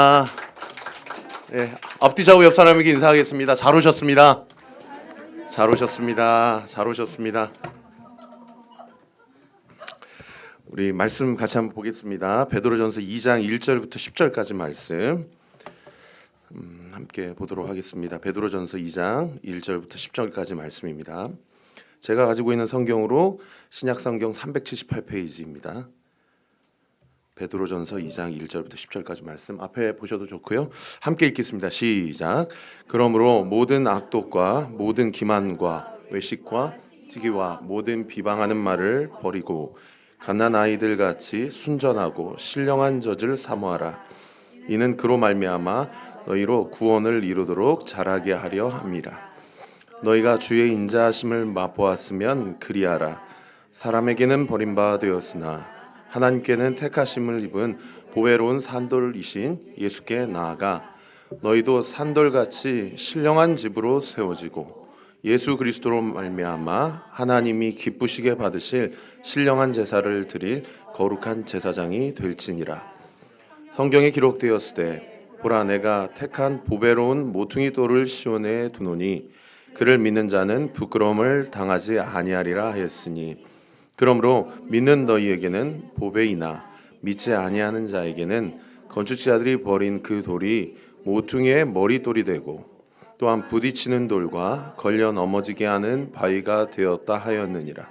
아, 예, 앞뒤 좌우 옆 사람에게 인사하겠습니다. 잘 오셨습니다. 잘 오셨습니다. 잘 오셨습니다. 우리 말씀 같이 한번 보겠습니다. 베드로전서 2장 1절부터 10절까지 말씀 함께 보도록 하겠습니다. 베드로전서 2장 1절부터 10절까지 말씀입니다. 제가 가지고 있는 성경으로 신약 성경 378페이지입니다. 베드로전서 2장 1절부터 10절까지 말씀 앞에 보셔도 좋고요. 함께 읽겠습니다. 시작. 그러므로 모든 악독과 모든 기만과 외식과 시기와 모든 비방하는 말을 버리고 갓난 아이들 같이 순전하고 신령한 젖을 사모하라. 이는 그로 말미암아 너희로 구원을 이루도록 자라게 하려 함이라. 너희가 주의 인자하심을 맛보았으면 그리하라. 사람에게는 버림받아 되었으나 하나님께는 택하심을 입은 보배로운 산돌이신 예수께 나아가 너희도 산돌같이 신령한 집으로 세워지고 예수 그리스도로 말미암아 하나님이 기쁘시게 받으실 신령한 제사를 드릴 거룩한 제사장이 될지니라. 성경에 기록되었으되 보라 내가 택한 보배로운 모퉁이 돌을 시온에 두노니 그를 믿는 자는 부끄러움을 당하지 아니하리라 하였으니 그러므로 믿는 너희에게는 보배이나 믿지 아니하는 자에게는 건축자들이 버린 그 돌이 모퉁이의 머릿돌이 되고 또한 부딪히는 돌과 걸려 넘어지게 하는 바위가 되었다 하였느니라.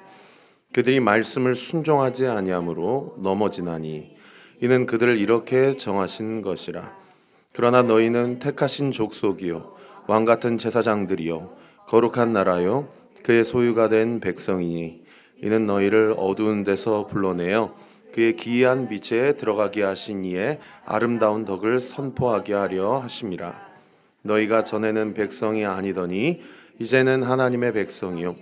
그들이 말씀을 순종하지 아니하므로 넘어지나니 이는 그들을 이렇게 정하신 것이라. 그러나 너희는 택하신 족속이요 왕같은 제사장들이요 거룩한 나라요 그의 소유가 된 백성이니 이는 너희를 어두운 데서 불러내어 그의 기이한 빛에 들어가게 하신 이의 아름다운 덕을 선포하게 하려 하심이라. 너희가 전에는 백성이 아니더니 이제는 하나님의 백성이요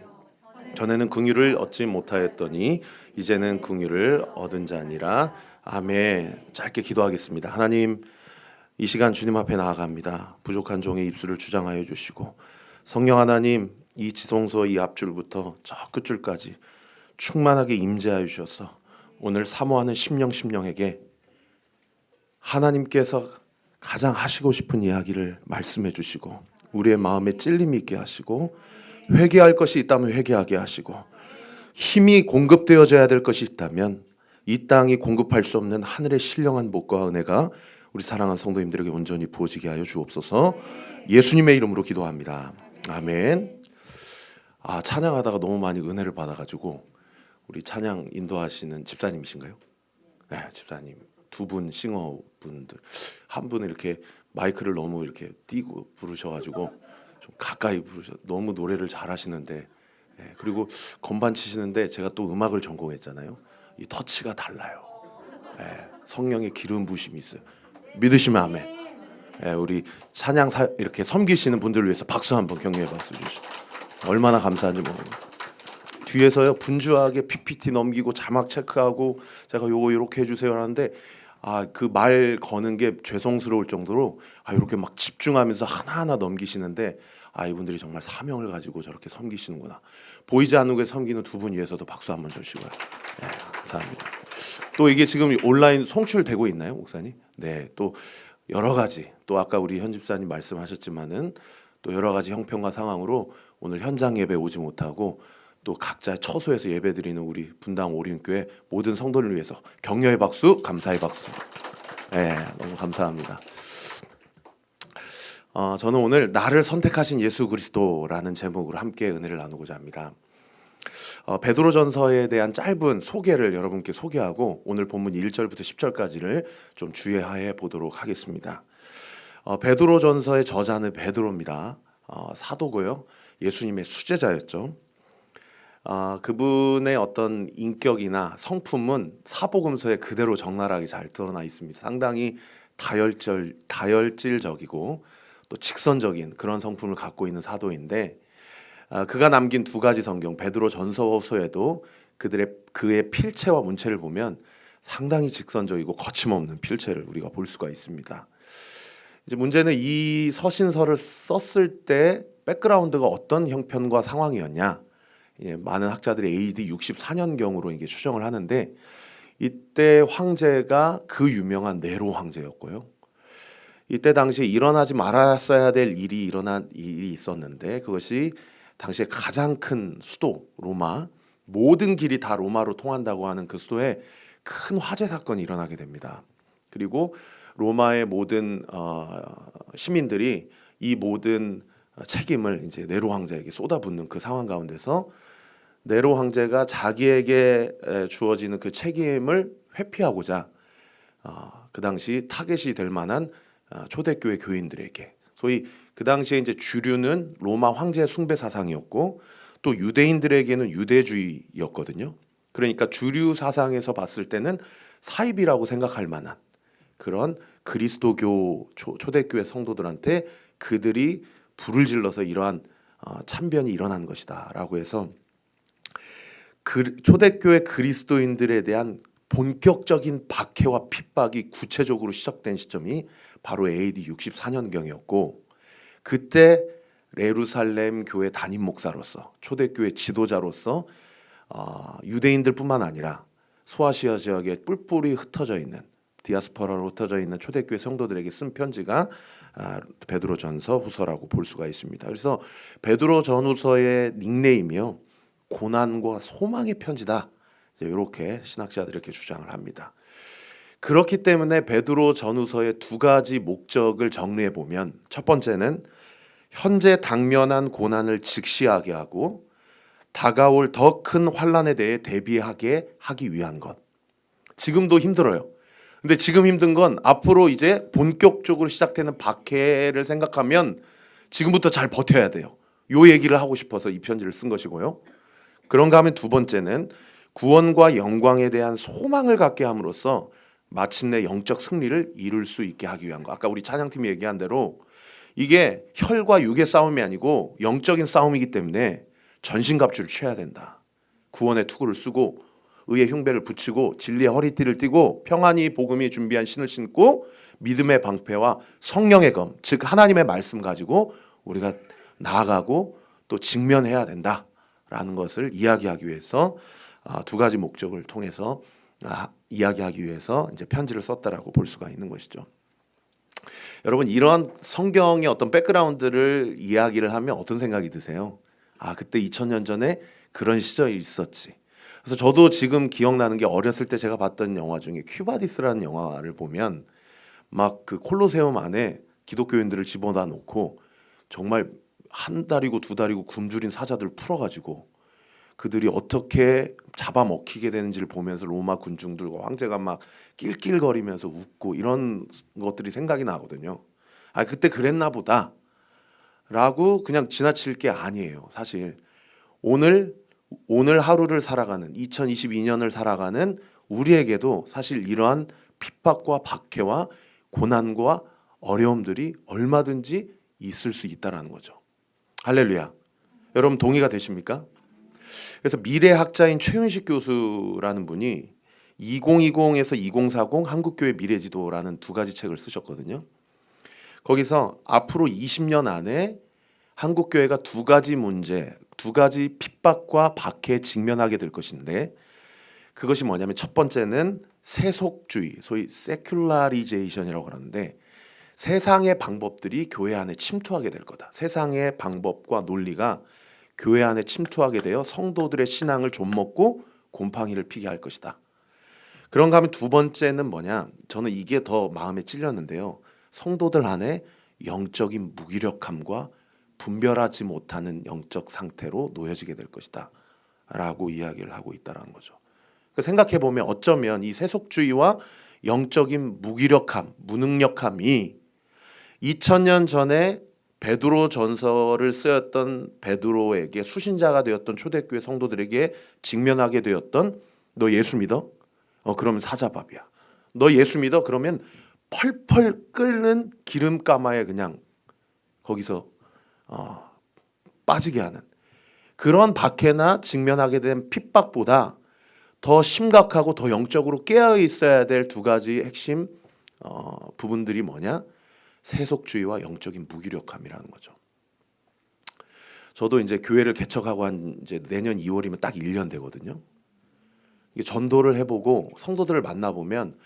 전에는 긍휼을 얻지 못하였더니 이제는 긍휼을 얻은 자니라. 아멘. 짧게 기도하겠습니다. 하나님, 이 시간 주님 앞에 나아갑니다. 부족한 종의 입술을 주장하여 주시고 성령 하나님, 이 지성소 이 앞줄부터 저 끝줄까지 충만하게 임재하여 주셔서 오늘 사모하는 심령에게 하나님께서 가장 하시고 싶은 이야기를 말씀해 주시고 우리의 마음에 찔림이 있게 하시고 회개할 것이 있다면 회개하게 하시고 힘이 공급되어져야 될 것이 있다면 이 땅이 공급할 수 없는 하늘의 신령한 복과 은혜가 우리 사랑하는 성도님들에게 온전히 부어지게 하여 주옵소서. 예수님의 이름으로 기도합니다. 아멘. 찬양하다가 너무 많이 은혜를 받아가지고 우리 찬양 인도하시는 집사님이신가요? 네, 집사님. 두 분 싱어분들 한 분은 이렇게 마이크를 너무 이렇게 띄고 부르셔가지고 좀 가까이 부르셔. 너무 노래를 잘하시는데 그리고 건반 치시는데 제가 또 음악을 전공했잖아요. 이 터치가 달라요. 성령의 기름 부심이 있어요. 믿으시면 아멘. 우리 찬양 이렇게 섬기시는 분들을 위해서 박수 한번 격려의 박수 주시죠. 얼마나 감사한지 모릅니다. 뒤에서요 분주하게 PPT 넘기고 자막 체크하고 제가 요거 이렇게 해주세요 하는데 그 말 거는 게 죄송스러울 정도로 이렇게 막 집중하면서 하나하나 넘기시는데 이분들이 정말 사명을 가지고 저렇게 섬기시는구나. 보이지 않는 곳에 섬기는 두 분 위해서도 박수 한번 주시고요. 감사합니다. 또 이게 지금 온라인 송출되고 있나요, 목사님? 네, 또 여러 가지 또 아까 우리 현 집사님 말씀하셨지만은 또 여러 가지 형편과 상황으로 오늘 현장 예배 오지 못하고 또 각자 처소에서 예배드리는 우리 분당 오륜교회 모든 성도를 위해서 격려의 박수, 감사의 박수. 너무 감사합니다. 저는 오늘 나를 선택하신 예수 그리스도라는 제목으로 함께 은혜를 나누고자 합니다. 베드로전서에 대한 짧은 소개를 여러분께 소개하고 오늘 본문 1절부터 10절까지를 좀 주의하여 보도록 하겠습니다. 베드로전서의 저자는 베드로입니다. 사도고요. 예수님의 수제자였죠. 그분의 어떤 인격이나 성품은 사복음서에 그대로 적나라하게 잘 드러나 있습니다. 상당히 다혈질적이고 또 직선적인 그런 성품을 갖고 있는 사도인데 그가 남긴 두 가지 성경 베드로 전서서에도 그의 필체와 문체를 보면 상당히 직선적이고 거침없는 필체를 우리가 볼 수가 있습니다. 이제 문제는 이 서신서를 썼을 때 백그라운드가 어떤 형편과 상황이었냐? 많은 학자들이 AD 64년경으로 이게 추정을 하는데 이때 황제가 그 유명한 네로 황제였고요. 이때 당시에 일어나지 말았어야 될 일이 있었는데 그것이 당시에 가장 큰 수도 로마, 모든 길이 다 로마로 통한다고 하는 그 수도에 큰 화재 사건이 일어나게 됩니다. 그리고 로마의 모든 시민들이 이 모든 책임을 이제 네로 황제에게 쏟아붓는 그 상황 가운데서 네로 황제가 자기에게 주어지는 그 책임을 회피하고자 그 당시 타겟이 될 만한 초대교회 교인들에게, 소위 그 당시에 이제 주류는 로마 황제 숭배 사상이었고 또 유대인들에게는 유대주의였거든요. 그러니까 주류 사상에서 봤을 때는 사입이라고 생각할 만한 그런 그리스도교 초대교회 성도들한테 그들이 불을 질러서 이러한 참변이 일어난 것이다라고 해서 초대교회 그리스도인들에 대한 본격적인 박해와 핍박이 구체적으로 시작된 시점이 바로 AD 64년경이었고 그때 예루살렘 교회 담임 목사로서 초대교회 지도자로서 유대인들뿐만 아니라 소아시아 지역에 뿔뿔이 흩어져 있는 디아스포라로 흩어져 있는 초대교회 성도들에게 쓴 편지가 베드로전서 후서라고 볼 수가 있습니다. 그래서 베드로전후서의 닉네임이요 고난과 소망의 편지다. 이렇게 신학자들이 이렇게 주장을 합니다. 그렇기 때문에 베드로전후서의 두 가지 목적을 정리해 보면 첫 번째는 현재 당면한 고난을 직시하게 하고 다가올 더 큰 환난에 대해 대비하게 하기 위한 것. 지금도 힘들어요. 근데 지금 힘든 건 앞으로 이제 본격적으로 시작되는 박해를 생각하면 지금부터 잘 버텨야 돼요. 요 얘기를 하고 싶어서 이 편지를 쓴 것이고요. 그런가 하면 두 번째는 구원과 영광에 대한 소망을 갖게 함으로써 마침내 영적 승리를 이룰 수 있게 하기 위한 거. 아까 우리 찬양팀이 얘기한 대로 이게 혈과 육의 싸움이 아니고 영적인 싸움이기 때문에 전신갑주를 취해야 된다. 구원의 투구를 쓰고 의의 흉배를 붙이고 진리의 허리띠를 띠고 평안히 복음이 준비한 신을 신고 믿음의 방패와 성령의 검, 즉 하나님의 말씀 가지고 우리가 나아가고 또 직면해야 된다라는 것을 이야기하기 위해서 두 가지 목적을 통해서 이야기하기 위해서 이제 편지를 썼다라고 볼 수가 있는 것이죠. 여러분 이런 성경의 어떤 백그라운드를 이야기를 하면 어떤 생각이 드세요? 그때 2000년 전에 그런 시절이 있었지. 그래서 저도 지금 기억나는 게 어렸을 때 제가 봤던 영화 중에 큐바디스라는 영화를 보면 막 그 콜로세움 안에 기독교인들을 집어다 놓고 정말 한 달이고 두 달이고 굶주린 사자들 풀어가지고 그들이 어떻게 잡아먹히게 되는지를 보면서 로마 군중들과 황제가 막 낄낄거리면서 웃고 이런 것들이 생각이 나거든요. 그때 그랬나 보다 라고 그냥 지나칠 게 아니에요. 사실 오늘 하루를 살아가는 2022년을 살아가는 우리에게도 사실 이러한 핍박과 박해와 고난과 어려움들이 얼마든지 있을 수 있다라는 거죠. 할렐루야. 여러분 동의가 되십니까? 그래서 미래학자인 최윤식 교수라는 분이 2020에서 2040 한국교회 미래지도라는 두 가지 책을 쓰셨거든요. 거기서 앞으로 20년 안에 한국교회가 두 가지 문제, 두 가지 핍박과 박해에 직면하게 될 것인데 그것이 뭐냐면 첫 번째는 세속주의, 소위 세큘라리제이션이라고 하는데 세상의 방법들이 교회 안에 침투하게 될 거다. 세상의 방법과 논리가 교회 안에 침투하게 되어 성도들의 신앙을 좀먹고 곰팡이를 피게 할 것이다. 그런가 하면 두 번째는 뭐냐? 저는 이게 더 마음에 찔렸는데요. 성도들 안에 영적인 무기력함과 분별하지 못하는 영적 상태로 놓여지게 될 것이다 라고 이야기를 하고 있다는 거죠. 생각해보면 어쩌면 이 세속주의와 영적인 무기력함, 무능력함이 2000년 전에 베드로 전서를 쓰였던 베드로에게 수신자가 되었던 초대교회 성도들에게 직면하게 되었던 너 예수 믿어? 그러면 사자밥이야. 너 예수 믿어? 그러면 펄펄 끓는 기름가마에 그냥 거기서 빠지게 하는 그런 박해나 직면하게 된 핍박보다 더 심각하고 더 영적으로 깨어 있어야 될 두 가지 핵심 부분들이 뭐냐? 세속주의와 영적인 무기력함이라는 거죠. 저도 이제 교회를 개척하고 한 이제 내년 2월이면 딱 1년 되거든요. 이게 전도를 해보고 성도들을 만나보면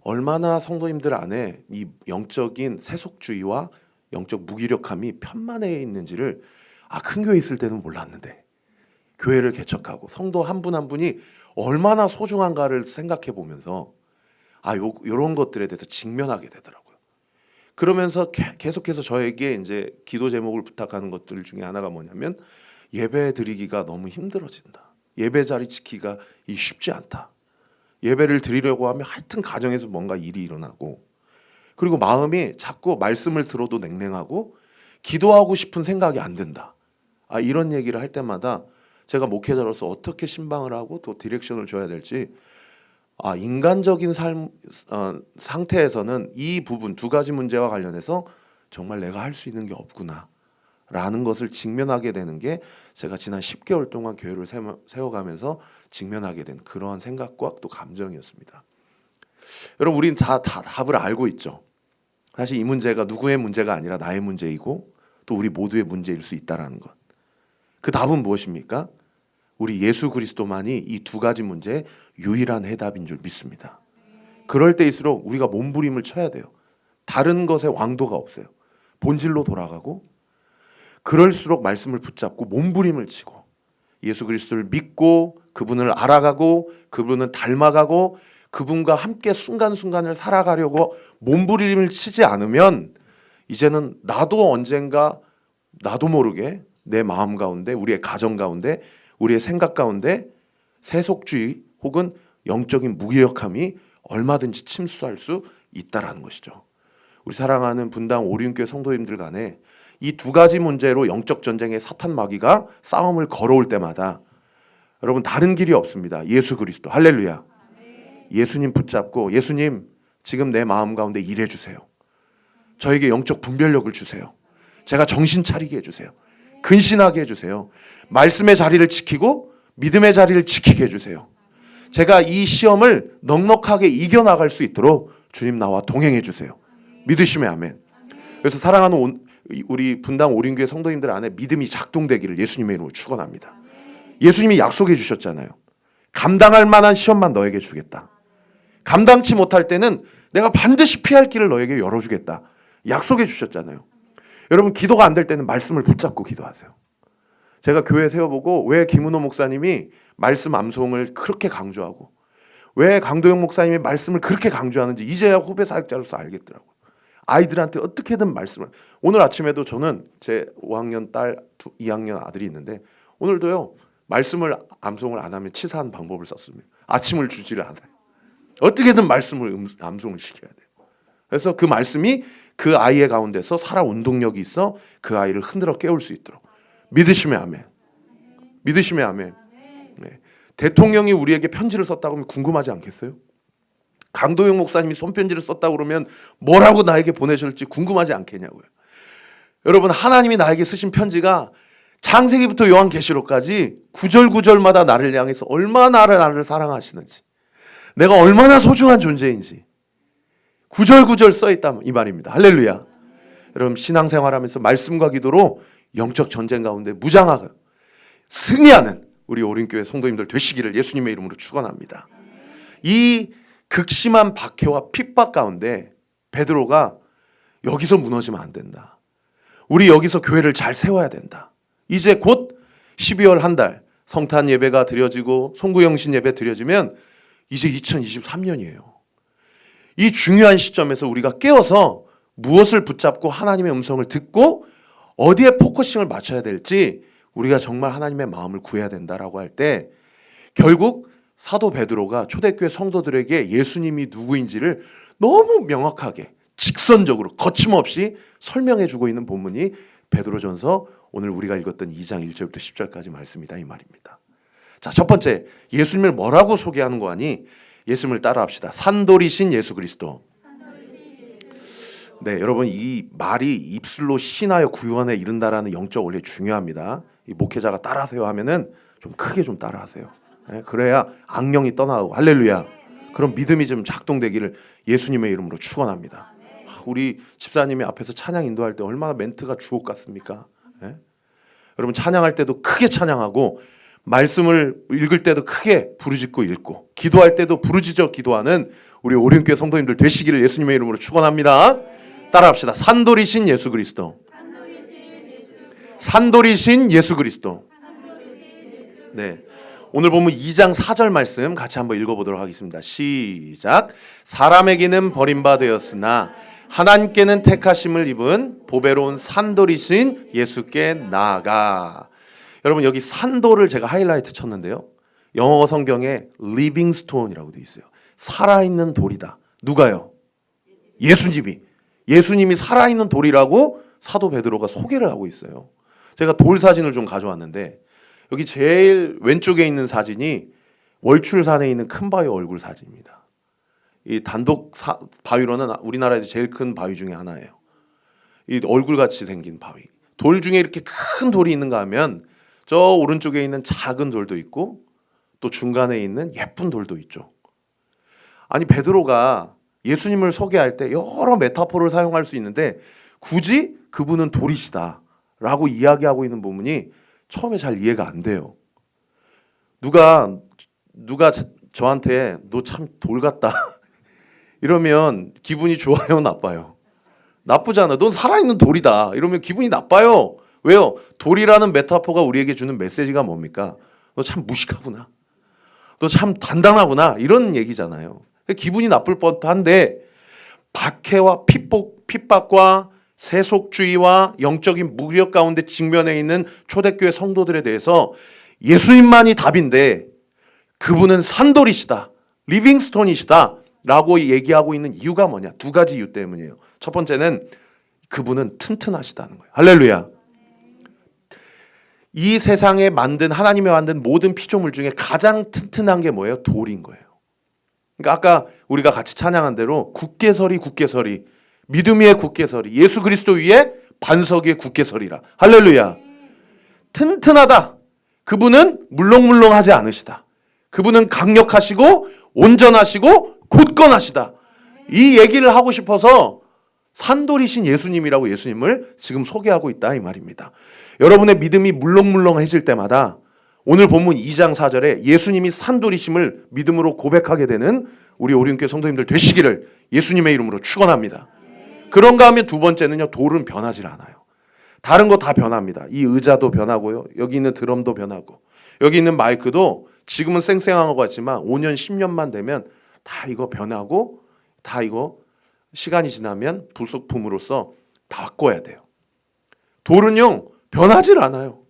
얼마나 성도님들 안에 이 영적인 세속주의와 영적 무기력함이 편만해 있는지를 큰 교회 있을 때는 몰랐는데 교회를 개척하고 성도 한 분 한 분이 얼마나 소중한가를 생각해 보면서 요런 것들에 대해서 직면하게 되더라고요. 그러면서 계속해서 저에게 이제 기도 제목을 부탁하는 것들 중에 하나가 뭐냐면 예배 드리기가 너무 힘들어진다. 예배 자리 지키기가 쉽지 않다. 예배를 드리려고 하면 하여튼 가정에서 뭔가 일이 일어나고 그리고 마음이 자꾸 말씀을 들어도 냉랭하고 기도하고 싶은 생각이 안 든다. 이런 얘기를 할 때마다 제가 목회자로서 어떻게 신방을 하고 또 디렉션을 줘야 될지 인간적인 삶 상태에서는 이 부분 두 가지 문제와 관련해서 정말 내가 할 수 있는 게 없구나 라는 것을 직면하게 되는 게 제가 지난 10개월 동안 교회를 세워가면서 직면하게 된 그러한 생각과 또 감정이었습니다. 여러분 우리는 다 답을 알고 있죠. 사실 이 문제가 누구의 문제가 아니라 나의 문제이고 또 우리 모두의 문제일 수 있다는 것. 그 답은 무엇입니까? 우리 예수 그리스도만이 이 두 가지 문제의 유일한 해답인 줄 믿습니다. 그럴 때일수록 우리가 몸부림을 쳐야 돼요. 다른 것에 왕도가 없어요. 본질로 돌아가고 그럴수록 말씀을 붙잡고 몸부림을 치고 예수 그리스도를 믿고 그분을 알아가고 그분을 닮아가고 그분과 함께 순간순간을 살아가려고 몸부림을 치지 않으면 이제는 나도 언젠가 나도 모르게 내 마음 가운데 우리의 가정 가운데 우리의 생각 가운데 세속주의 혹은 영적인 무기력함이 얼마든지 침수할 수 있다라는 것이죠. 우리 사랑하는 분당 오륜교회 성도님들 간에 이 두 가지 문제로 영적 전쟁의 사탄 마귀가 싸움을 걸어올 때마다 여러분 다른 길이 없습니다. 예수 그리스도 할렐루야. 예수님 붙잡고 예수님 지금 내 마음 가운데 일해 주세요. 저에게 영적 분별력을 주세요. 제가 정신 차리게 해주세요. 근신하게 해주세요. 말씀의 자리를 지키고 믿음의 자리를 지키게 해주세요. 제가 이 시험을 넉넉하게 이겨나갈 수 있도록 주님 나와 동행해 주세요. 믿으시면 아멘. 그래서 사랑하는 우리 분당 오륜교회 성도님들 안에 믿음이 작동되기를 예수님의 이름으로 축원합니다. 예수님이 약속해 주셨잖아요. 감당할 만한 시험만 너에게 주겠다. 감당치 못할 때는 내가 반드시 피할 길을 너에게 열어주겠다. 약속해 주셨잖아요. 여러분 기도가 안 될 때는 말씀을 붙잡고 기도하세요. 제가 교회 세워보고 왜 김은호 목사님이 말씀 암송을 그렇게 강조하고 왜 강도영 목사님이 말씀을 그렇게 강조하는지 이제야 후배 사역자로서 알겠더라고요. 아이들한테 어떻게든 말씀을. 오늘 아침에도 저는 제 5학년 딸 2학년 아들이 있는데 오늘도요 말씀을 암송을 안 하면 치사한 방법을 썼습니다. 아침을 주지를 않아요. 어떻게든 말씀을 암송을 시켜야 돼요. 그래서 그 말씀이 그 아이의 가운데서 살아 운동력이 있어 그 아이를 흔들어 깨울 수 있도록. 믿으시면 아멘. 믿으시면 아멘. 네. 대통령이 우리에게 편지를 썼다고 하면 궁금하지 않겠어요? 강도영 목사님이 손편지를 썼다고 그러면 뭐라고 나에게 보내실지 궁금하지 않겠냐고요. 여러분 하나님이 나에게 쓰신 편지가 창세기부터 요한계시록까지 구절구절마다 나를 향해서 얼마나 나를 사랑하시는지 내가 얼마나 소중한 존재인지 구절구절 써있다 이 말입니다. 할렐루야. 여러분 신앙생활하면서 말씀과 기도로 영적 전쟁 가운데 무장하고 승리하는 우리 오륜교회 성도님들 되시기를 예수님의 이름으로 축원합니다. 이 극심한 박해와 핍박 가운데 베드로가 여기서 무너지면 안 된다. 우리 여기서 교회를 잘 세워야 된다. 이제 곧 12월 한 달 성탄 예배가 드려지고 송구영신 예배 드려지면 이제 2023년이에요. 이 중요한 시점에서 우리가 깨어서 무엇을 붙잡고 하나님의 음성을 듣고 어디에 포커싱을 맞춰야 될지 우리가 정말 하나님의 마음을 구해야 된다라고 할 때 결국 사도 베드로가 초대교회 성도들에게 예수님이 누구인지를 너무 명확하게 직선적으로 거침없이 설명해 주고 있는 본문이 베드로전서 오늘 우리가 읽었던 2장 1절부터 10절까지 말씀이다 이 말입니다. 자, 첫 번째 예수님을 뭐라고 소개하는 거 아니? 예수님을 따라합시다. 산돌이신 예수 그리스도. 네, 여러분 이 말이 입술로 신하여 구원에 이른다라는 영적 원리 중요합니다. 이 목회자가 따라하세요 하면은 좀 크게 좀 따라하세요. 네, 그래야 악령이 떠나고 할렐루야. 그럼 믿음이 좀 작동되기를 예수님의 이름으로 축원합니다. 우리 집사님이 앞에서 찬양 인도할 때 얼마나 멘트가 주옥 같습니까? 네? 여러분 찬양할 때도 크게 찬양하고 말씀을 읽을 때도 크게 부르짖고 읽고 기도할 때도 부르짖어 기도하는 우리 오륜교회 성도님들 되시기를 예수님의 이름으로 축원합니다. 따라합시다. 산돌이신 예수 그리스도. 산돌이신 예수 그리스도. 네. 오늘 보면 2장 4절 말씀 같이 한번 읽어보도록 하겠습니다. 시작. 사람에게는 버림받았으나 하나님께는 택하심을 입은 보배로운 산돌이신 예수께 나아가. 여러분 여기 산돌을 제가 하이라이트 쳤는데요. 영어 성경에 living stone이라고 되어 있어요. 살아있는 돌이다. 누가요? 예수님이 살아있는 돌이라고 사도 베드로가 소개를 하고 있어요. 제가 돌 사진을 좀 가져왔는데 여기 제일 왼쪽에 있는 사진이 월출산에 있는 큰 바위 얼굴 사진입니다. 이 단독 바위로는 우리나라에서 제일 큰 바위 중에 하나예요. 이 얼굴같이 생긴 바위. 돌 중에 이렇게 큰 돌이 있는가 하면 저 오른쪽에 있는 작은 돌도 있고 또 중간에 있는 예쁜 돌도 있죠. 아니 베드로가 예수님을 소개할 때 여러 메타포를 사용할 수 있는데 굳이 그분은 돌이시다라고 이야기하고 있는 부분이 처음에 잘 이해가 안 돼요. 누가 저한테 너 참 돌 같다 이러면 기분이 좋아요, 나빠요? 나쁘잖아. 넌 살아있는 돌이다 이러면 기분이 나빠요. 왜요? 돌이라는 메타포가 우리에게 주는 메시지가 뭡니까? 너 참 무식하구나. 너 참 단단하구나. 이런 얘기잖아요. 기분이 나쁠 법한데 박해와 핍박과 세속주의와 영적인 무력 가운데 직면해 있는 초대교회 성도들에 대해서 예수님만이 답인데 그분은 산돌이시다, 리빙스톤이시다 라고 얘기하고 있는 이유가 뭐냐? 두 가지 이유 때문이에요. 첫 번째는 그분은 튼튼하시다는 거예요. 할렐루야. 이 세상에 하나님이 만든 모든 피조물 중에 가장 튼튼한 게 뭐예요? 돌인 거예요. 그러니까 아까 우리가 같이 찬양한 대로 굳게 서리 믿음 위에 굳게 서리 예수 그리스도 위에 반석 위에 굳게 서리라. 할렐루야. 튼튼하다. 그분은 물렁물렁하지 않으시다. 그분은 강력하시고 온전하시고 굳건하시다. 이 얘기를 하고 싶어서 산돌이신 예수님이라고 예수님을 지금 소개하고 있다 이 말입니다. 여러분의 믿음이 물렁물렁해질 때마다 오늘 본문 2장 4절에 예수님이 산돌이심을 믿음으로 고백하게 되는 우리 오륜교회 성도님들 되시기를 예수님의 이름으로 축원합니다. 그런가 하면 두 번째는요, 돌은 변하지 않아요. 다른 거 다 변합니다. 이 의자도 변하고요, 여기 있는 드럼도 변하고, 여기 있는 마이크도 지금은 쌩쌩한 것 같지만 5년 10년만 되면 다 이거 변하고 다 이거 시간이 지나면 부속품으로서 바꿔야 돼요. 돌은요 변하질 않아요.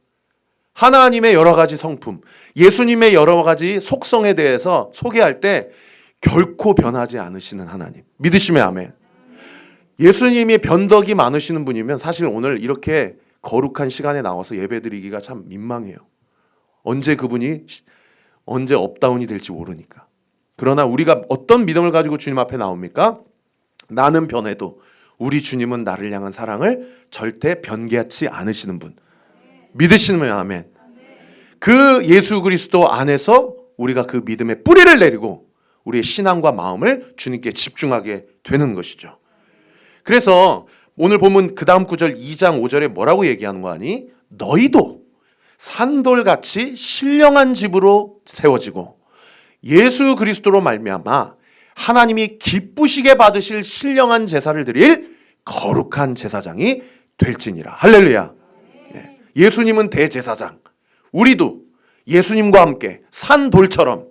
하나님의 여러 가지 성품, 예수님의 여러 가지 속성에 대해서 소개할 때 결코 변하지 않으시는 하나님. 믿으시면 아멘. 예수님이 변덕이 많으시는 분이면 사실 오늘 이렇게 거룩한 시간에 나와서 예배드리기가 참 민망해요. 언제 그분이 언제 업다운이 될지 모르니까. 그러나 우리가 어떤 믿음을 가지고 주님 앞에 나옵니까? 나는 변해도 우리 주님은 나를 향한 사랑을 절대 변개하지 않으시는 분. 믿으시면 아멘. 그 예수 그리스도 안에서 우리가 그 믿음의 뿌리를 내리고 우리의 신앙과 마음을 주님께 집중하게 되는 것이죠. 그래서 오늘 보면 그 다음 구절 2장 5절에 뭐라고 얘기하는 거 아니? 너희도 산돌같이 신령한 집으로 세워지고 예수 그리스도로 말미암아 하나님이 기쁘시게 받으실 신령한 제사를 드릴 거룩한 제사장이 될지니라. 할렐루야. 예수님은 대제사장. 우리도 예수님과 함께 산돌처럼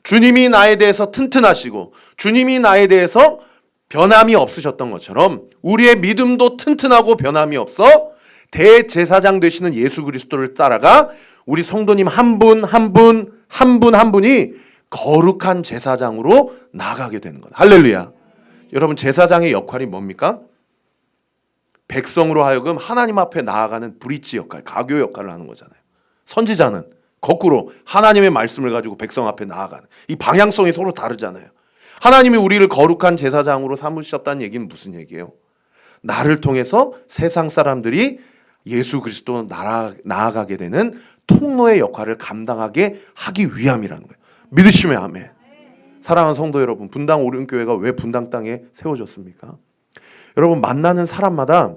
주님이 나에 대해서 튼튼하시고 주님이 나에 대해서 변함이 없으셨던 것처럼 우리의 믿음도 튼튼하고 변함이 없어 대제사장 되시는 예수 그리스도를 따라가 우리 성도님 한 분 한 분이 거룩한 제사장으로 나아가게 되는 것. 할렐루야. 여러분 제사장의 역할이 뭡니까? 백성으로 하여금 하나님 앞에 나아가는 브릿지 역할, 가교 역할을 하는 거잖아요. 선지자는 거꾸로 하나님의 말씀을 가지고 백성 앞에 나아가는, 이 방향성이 서로 다르잖아요. 하나님이 우리를 거룩한 제사장으로 삼으셨다는 얘기는 무슨 얘기예요? 나를 통해서 세상 사람들이 예수 그리스도 나아가게 되는 통로의 역할을 감당하게 하기 위함이라는 거예요. 믿으시면 아멘. 사랑하는 성도 여러분, 분당 오륜교회가 왜 분당 땅에 세워졌습니까? 여러분 만나는 사람마다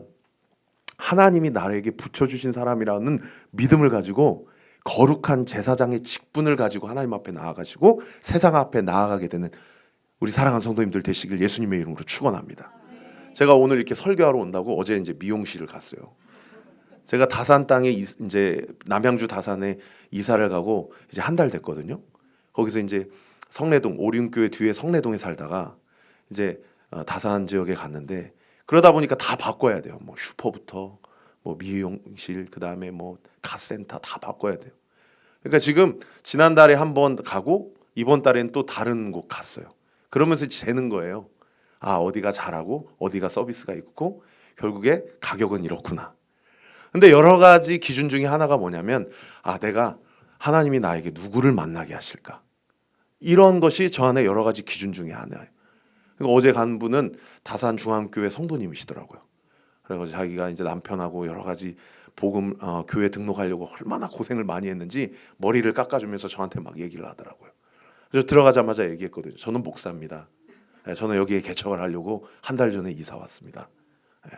하나님이 나에게 붙여주신 사람이라는 믿음을 가지고 거룩한 제사장의 직분을 가지고 하나님 앞에 나아가시고 세상 앞에 나아가게 되는 우리 사랑하는 성도님들 되시길 예수님의 이름으로 축원합니다. 제가 오늘 이렇게 설교하러 온다고 어제 이제 미용실을 갔어요. 제가 다산 땅에 이제 남양주 다산에 이사를 가고 이제 한 달 됐거든요. 거기서 이제 성내동 오륜교회 뒤에 성내동에 살다가 이제 다산 지역에 갔는데 그러다 보니까 다 바꿔야 돼요. 뭐 슈퍼부터 뭐 미용실 그다음에 뭐 갓센터 다 바꿔야 돼요. 그러니까 지금 지난달에 한 번 가고 이번 달엔 또 다른 곳 갔어요. 그러면서 재는 거예요. 아, 어디가 잘하고 어디가 서비스가 있고 결국에 가격은 이렇구나. 근데 여러 가지 기준 중에 하나가 뭐냐면 아, 내가 하나님이 나에게 누구를 만나게 하실까? 이런 것이 저 안에 여러 가지 기준 중에 하나예요. 그러니까 어제 간 분은 다산 중앙교회 성도님이시더라고요. 그래서 자기가 이제 남편하고 여러 가지 복음 교회 등록하려고 얼마나 고생을 많이 했는지 머리를 깎아주면서 저한테 막 얘기를 하더라고요. 그래서 들어가자마자 얘기했거든요. 저는 목사입니다. 저는 여기에 개척을 하려고 한 달 전에 이사 왔습니다.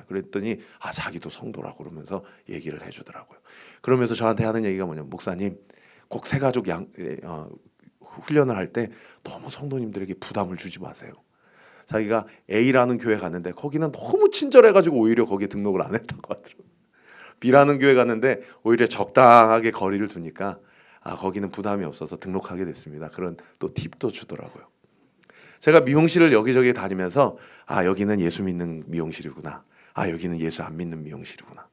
그랬더니 아, 자기도 성도라고 그러면서 얘기를 해주더라고요. 그러면서 저한테 하는 얘기가 뭐냐면 목사님 꼭 새가족 훈련을 할 때 너무 성도님들에게 부담을 주지 마세요. 자기가 A라는 교회 갔는데 거기는 너무 친절해가지고 오히려 거기에 등록을 안 했던 것 같더라고요. B라는 교회 갔는데 오히려 적당하게 거리를 두니까 아, 거기는 부담이 없어서 등록하게 됐습니다. 그런 또 팁도 주더라고요. 제가 미용실을 여기저기 다니면서 아, 여기는 예수 믿는 미용실이구나. 아, 여기는 예수 안 믿는 미용실이구나.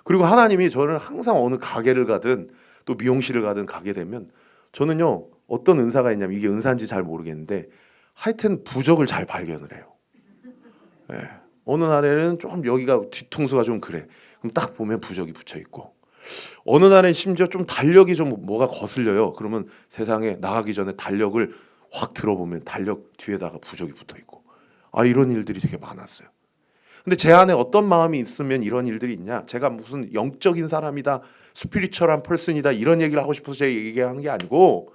그리고 하나님이 저를 항상 어느 가게를 가든 또 미용실을 가든 가게 되면 저는요 어떤 은사가 있냐면 이게 은사인지 잘 모르겠는데 하여튼 부적을 잘 발견을 해요. 네. 어느 날에는 조금 여기가 뒤통수가 좀 그래. 그럼 딱 보면 부적이 붙여 있고 어느 날엔 심지어 좀 달력이 좀 뭐가 거슬려요. 그러면 세상에 나가기 전에 달력을 확 들어보면 달력 뒤에다가 부적이 붙어 있고 아, 이런 일들이 되게 많았어요. 근데 제 안에 어떤 마음이 있으면 이런 일들이 있냐? 제가 무슨 영적인 사람이다, 스피리추얼한 펄슨이다 이런 얘기를 하고 싶어서 제가 얘기하는 게 아니고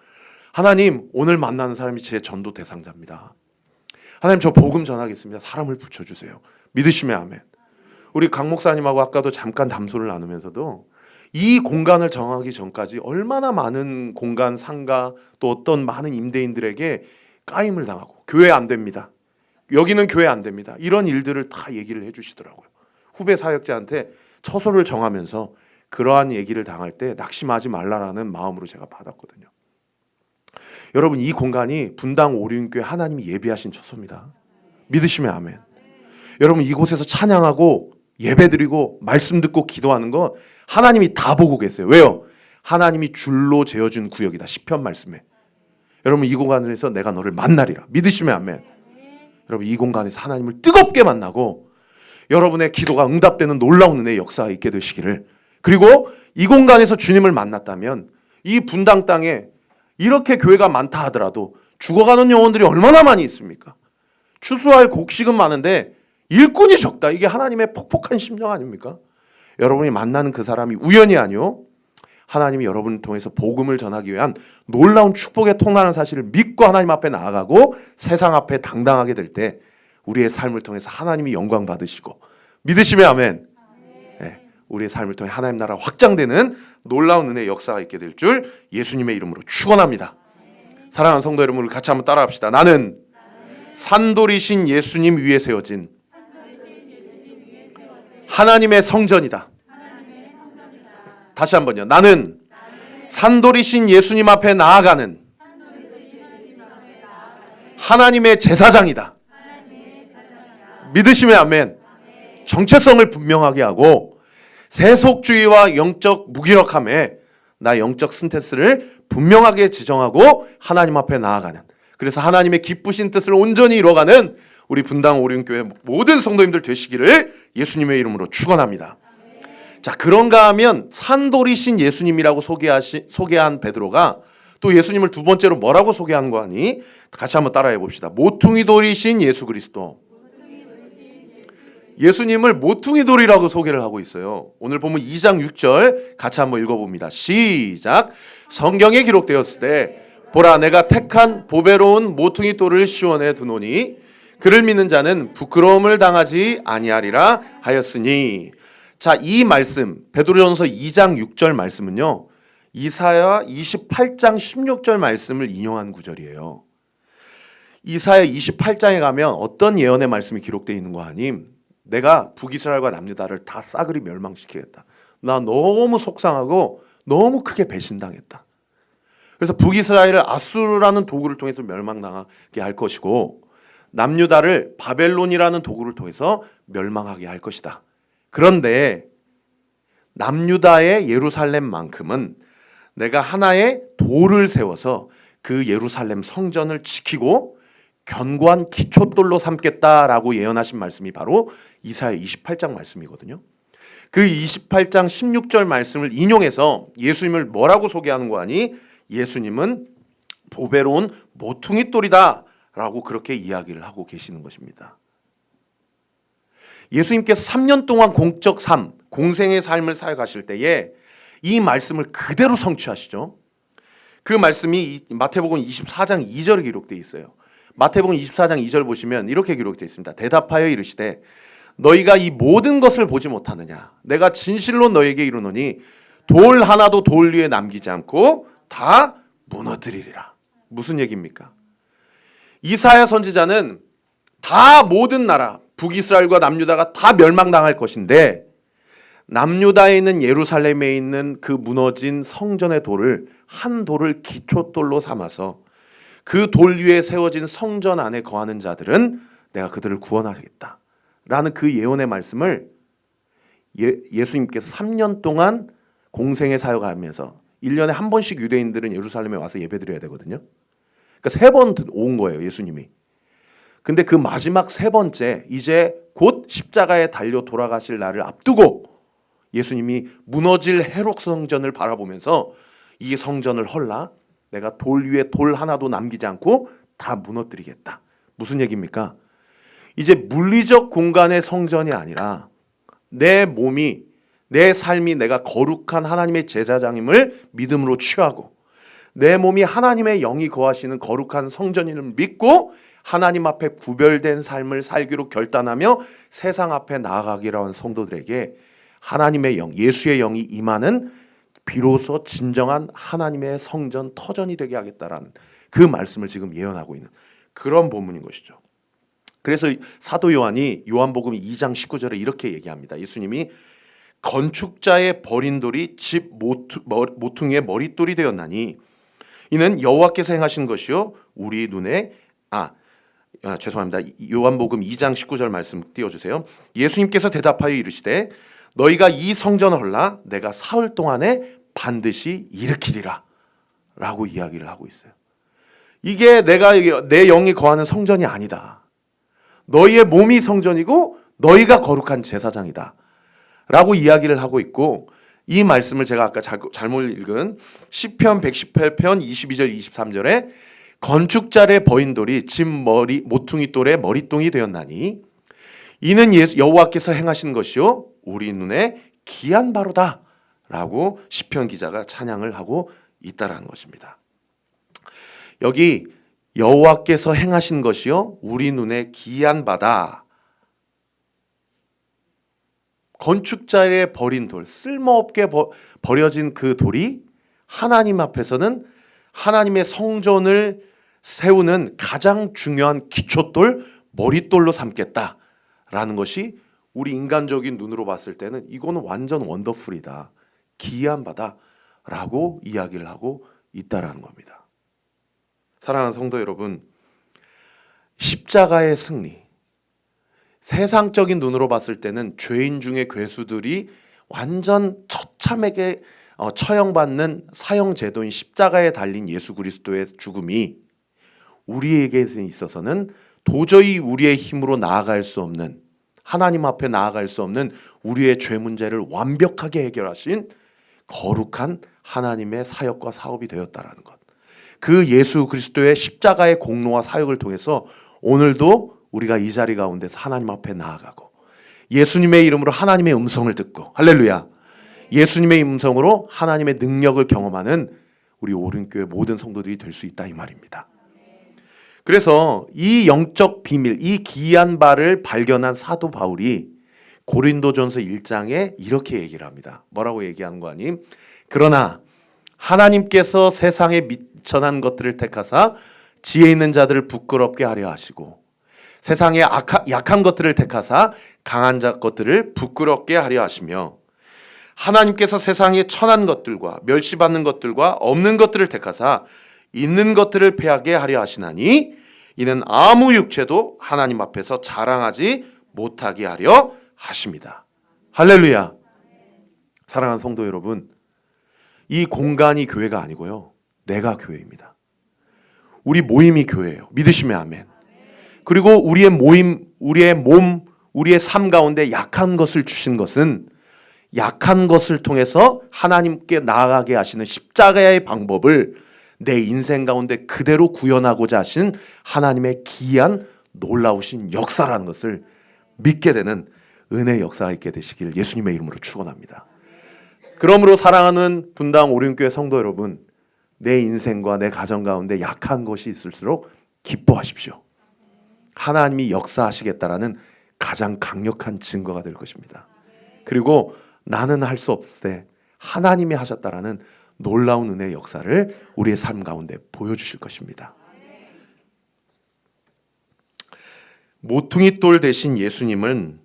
하나님 오늘 만나는 사람이 제 전도 대상자입니다. 하나님 저 복음 전하겠습니다. 사람을 붙여주세요. 믿으시면 아멘. 우리 강 목사님하고 아까도 잠깐 담소를 나누면서도 이 공간을 정하기 전까지 얼마나 많은 공간 상가 또 어떤 많은 임대인들에게 까임을 당하고 교회 안 됩니다. 여기는 교회 안 됩니다. 이런 일들을 다 얘기를 해주시더라고요. 후배 사역자한테 처소를 정하면서 그러한 얘기를 당할 때 낙심하지 말라라는 마음으로 제가 받았거든요. 여러분 이 공간이 분당 오륜교회 하나님이 예비하신 처소입니다. 믿으시면 아멘. 여러분 이곳에서 찬양하고 예배드리고 말씀 듣고 기도하는 거 하나님이 다 보고 계세요. 왜요? 하나님이 줄로 재어준 구역이다. 시편 말씀에. 여러분 이 공간에서 내가 너를 만나리라. 믿으시면 아멘. 여러분 이 공간에서 하나님을 뜨겁게 만나고 여러분의 기도가 응답되는 놀라운 은혜의 역사가 있게 되시기를. 그리고 이 공간에서 주님을 만났다면 이 분당 땅에 이렇게 교회가 많다 하더라도 죽어가는 영혼들이 얼마나 많이 있습니까? 추수할 곡식은 많은데 일꾼이 적다. 이게 하나님의 퍽퍽한 심정 아닙니까? 여러분이 만나는 그 사람이 우연이 아니요 하나님이 여러분을 통해서 복음을 전하기 위한 놀라운 축복의 통하는 사실을 믿고 하나님 앞에 나아가고 세상 앞에 당당하게 될 때 우리의 삶을 통해서 하나님이 영광 받으시고 믿으시면 아멘. 네, 우리의 삶을 통해 하나님 나라 확장되는 놀라운 은혜의 역사가 있게 될 줄 예수님의 이름으로 축원합니다. 사랑하는 성도 여러분, 같이 한번 따라합시다. 나는 산돌이신 예수님 위에 세워진 하나님의 성전이다. 다시 한번요. 나는 산돌이신 예수님 앞에 나아가는 하나님의 제사장이다. 믿으시면 아멘. 정체성을 분명하게 하고 세속주의와 영적 무기력함에 나 영적 스탠스를 분명하게 지정하고 하나님 앞에 나아가는, 그래서 하나님의 기쁘신 뜻을 온전히 이뤄가는 우리 분당 오륜교회 모든 성도님들 되시기를 예수님의 이름으로 축원합니다. 자, 그런가 하면 산돌이신 예수님이라고 소개한 베드로가 또 예수님을 두 번째로 뭐라고 소개한 거 아니? 같이 한번 따라해 봅시다. 모퉁이 돌이신 예수 그리스도. 예수님을 모퉁이 돌이라고 소개를 하고 있어요. 오늘 보면 2장 6절 같이 한번 읽어봅니다. 시작. 성경에 기록되었을 때 보라 내가 택한 보배로운 모퉁이 돌을 시온에 두노니 그를 믿는 자는 부끄러움을 당하지 아니하리라 하였으니. 자, 이 말씀 베드로전서 2장 6절 말씀은요 이사야 28장 16절 말씀을 인용한 구절이에요. 이사야 28장에 가면 어떤 예언의 말씀이 기록되어 있는 거 아님? 내가 북이스라엘과 남유다를 다 싸그리 멸망시키겠다. 나 너무 속상하고 너무 크게 배신당했다. 그래서 북이스라엘을 아수르라는 도구를 통해서 멸망당하게 할 것이고 남유다를 바벨론이라는 도구를 통해서 멸망하게 할 것이다. 그런데 남유다의 예루살렘만큼은 내가 하나의 돌을 세워서 그 예루살렘 성전을 지키고 견고한 기초돌로 삼겠다라고 예언하신 말씀이 바로 이사야 28장 말씀이거든요. 그 28장 16절 말씀을 인용해서 예수님을 뭐라고 소개하는 거 아니? 예수님은 보배로운 모퉁이 돌이다 라고 그렇게 이야기를 하고 계시는 것입니다. 예수님께서 3년 동안 공적 삶, 공생의 삶을 살아가실 때에 이 말씀을 그대로 성취하시죠. 그 말씀이 마태복음 24장 2절에 기록되어 있어요. 마태복음 24장 2절 보시면 이렇게 기록되어 있습니다. 대답하여 이르시되 너희가 이 모든 것을 보지 못하느냐? 내가 진실로 너희에게 이르노니 돌 하나도 돌 위에 남기지 않고 다 무너뜨리리라. 무슨 얘기입니까? 이사야 선지자는 다 모든 나라, 북이스라엘과 남유다가 다 멸망당할 것인데 남유다에 있는 예루살렘에 있는 그 무너진 성전의 돌을 한 돌을 기초돌로 삼아서 그 돌 위에 세워진 성전 안에 거하는 자들은 내가 그들을 구원하겠다 라는 그 예언의 말씀을 예수님께서 3년 동안 공생의 사역하면서 1년에 한 번씩 유대인들은 예루살렘에 와서 예배드려야 되거든요. 그러니까 3번 온 거예요, 예수님이. 근데 그 마지막 3번째 이제 곧 십자가에 달려 돌아가실 날을 앞두고 예수님이 무너질 헤롯 성전을 바라보면서 이 성전을 헐라 내가 돌 위에 돌 하나도 남기지 않고 다 무너뜨리겠다. 무슨 얘기입니까? 이제 물리적 공간의 성전이 아니라 내 몸이 내 삶이 내가 거룩한 하나님의 제사장임을 믿음으로 취하고 내 몸이 하나님의 영이 거하시는 거룩한 성전임을 믿고 하나님 앞에 구별된 삶을 살기로 결단하며 세상 앞에 나아가기로 한 성도들에게 하나님의 영, 예수의 영이 임하는 비로소 진정한 하나님의 성전 터전이 되게 하겠다라는 그 말씀을 지금 예언하고 있는 그런 본문인 것이죠. 그래서 사도 요한이 요한복음 2장 19절에 이렇게 얘기합니다. 예수님이 건축자의 버린 돌이 집 모퉁이의 머릿돌이 되었나니 이는 여호와께서 행하신 것이요 우리 눈에 죄송합니다. 요한복음 2장 19절 말씀 띄워주세요. 예수님께서 대답하여 이르시되 너희가 이 성전을 헐라 내가 사흘 동안에 반드시 일으키리라 라고 이야기를 하고 있어요. 이게 내 영이 거하는 성전이 아니다. 너희의 몸이 성전이고 너희가 거룩한 제사장이다 라고 이야기를 하고 있고 이 말씀을 제가 아까 잘못 읽은 시편 118편 22절 23절에 건축자의 버린 돌이 집 모퉁이 돌의 머릿동이 되었나니 이는 여호와께서 행하신 것이요 우리 눈에 귀한 바로다 라고 시편 기자가 찬양을 하고 있다라는 것입니다. 여기 여호와께서 행하신 것이요 우리 눈에 귀한 바다. 건축자의 버린 돌, 쓸모없게 버려진 그 돌이 하나님 앞에서는 하나님의 성전을 세우는 가장 중요한 기초돌, 머릿돌로 삼겠다라는 것이 우리 인간적인 눈으로 봤을 때는 이거는 완전 원더풀이다, 기이한 바다라고 이야기를 하고 있다라는 겁니다. 사랑하는 성도 여러분, 십자가의 승리, 세상적인 눈으로 봤을 때는 죄인 중의 괴수들이 완전 처참하게 처형받는 사형제도인 십자가에 달린 예수 그리스도의 죽음이 우리에게 있어서는 도저히 우리의 힘으로 나아갈 수 없는, 하나님 앞에 나아갈 수 없는 우리의 죄 문제를 완벽하게 해결하신 거룩한 하나님의 사역과 사업이 되었다라는 것. 그 예수 그리스도의 십자가의 공로와 사역을 통해서 오늘도 우리가 이 자리 가운데서 하나님 앞에 나아가고 예수님의 이름으로 하나님의 음성을 듣고, 할렐루야, 예수님의 음성으로 하나님의 능력을 경험하는 우리 오륜교회 모든 성도들이 될 수 있다 이 말입니다. 그래서 이 영적 비밀, 이 기이한 바를 발견한 사도 바울이 고린도전서 1장에 이렇게 얘기를 합니다. 뭐라고 얘기하는 거 아님? 그러나 하나님께서 세상에 미천한 것들을 택하사 지혜 있는 자들을 부끄럽게 하려 하시고 세상의 약한 것들을 택하사 강한 자 것들을 부끄럽게 하려 하시며 하나님께서 세상의 천한 것들과 멸시받는 것들과 없는 것들을 택하사 있는 것들을 패하게 하려 하시나니 이는 아무 육체도 하나님 앞에서 자랑하지 못하게 하려 하십니다. 할렐루야. 사랑하는 성도 여러분, 이 공간이 교회가 아니고요, 내가 교회입니다. 우리 모임이 교회예요. 믿으시면 아멘. 그리고 우리의 모임, 우리의 몸, 우리의 삶 가운데 약한 것을 주신 것은 약한 것을 통해서 하나님께 나아가게 하시는 십자가의 방법을 내 인생 가운데 그대로 구현하고자 하신 하나님의 기이한 놀라우신 역사라는 것을 믿게 되는 은혜의 역사가 있게 되시길 예수님의 이름으로 축원합니다. 그러므로 사랑하는 분당 오륜교회 성도 여러분, 내 인생과 내 가정 가운데 약한 것이 있을수록 기뻐하십시오. 하나님이 역사하시겠다라는 가장 강력한 증거가 될 것입니다. 그리고 나는 할 수 없을 하나님이 하셨다라는 놀라운 은혜의 역사를 우리의 삶 가운데 보여주실 것입니다. 모퉁이 돌 대신 예수님은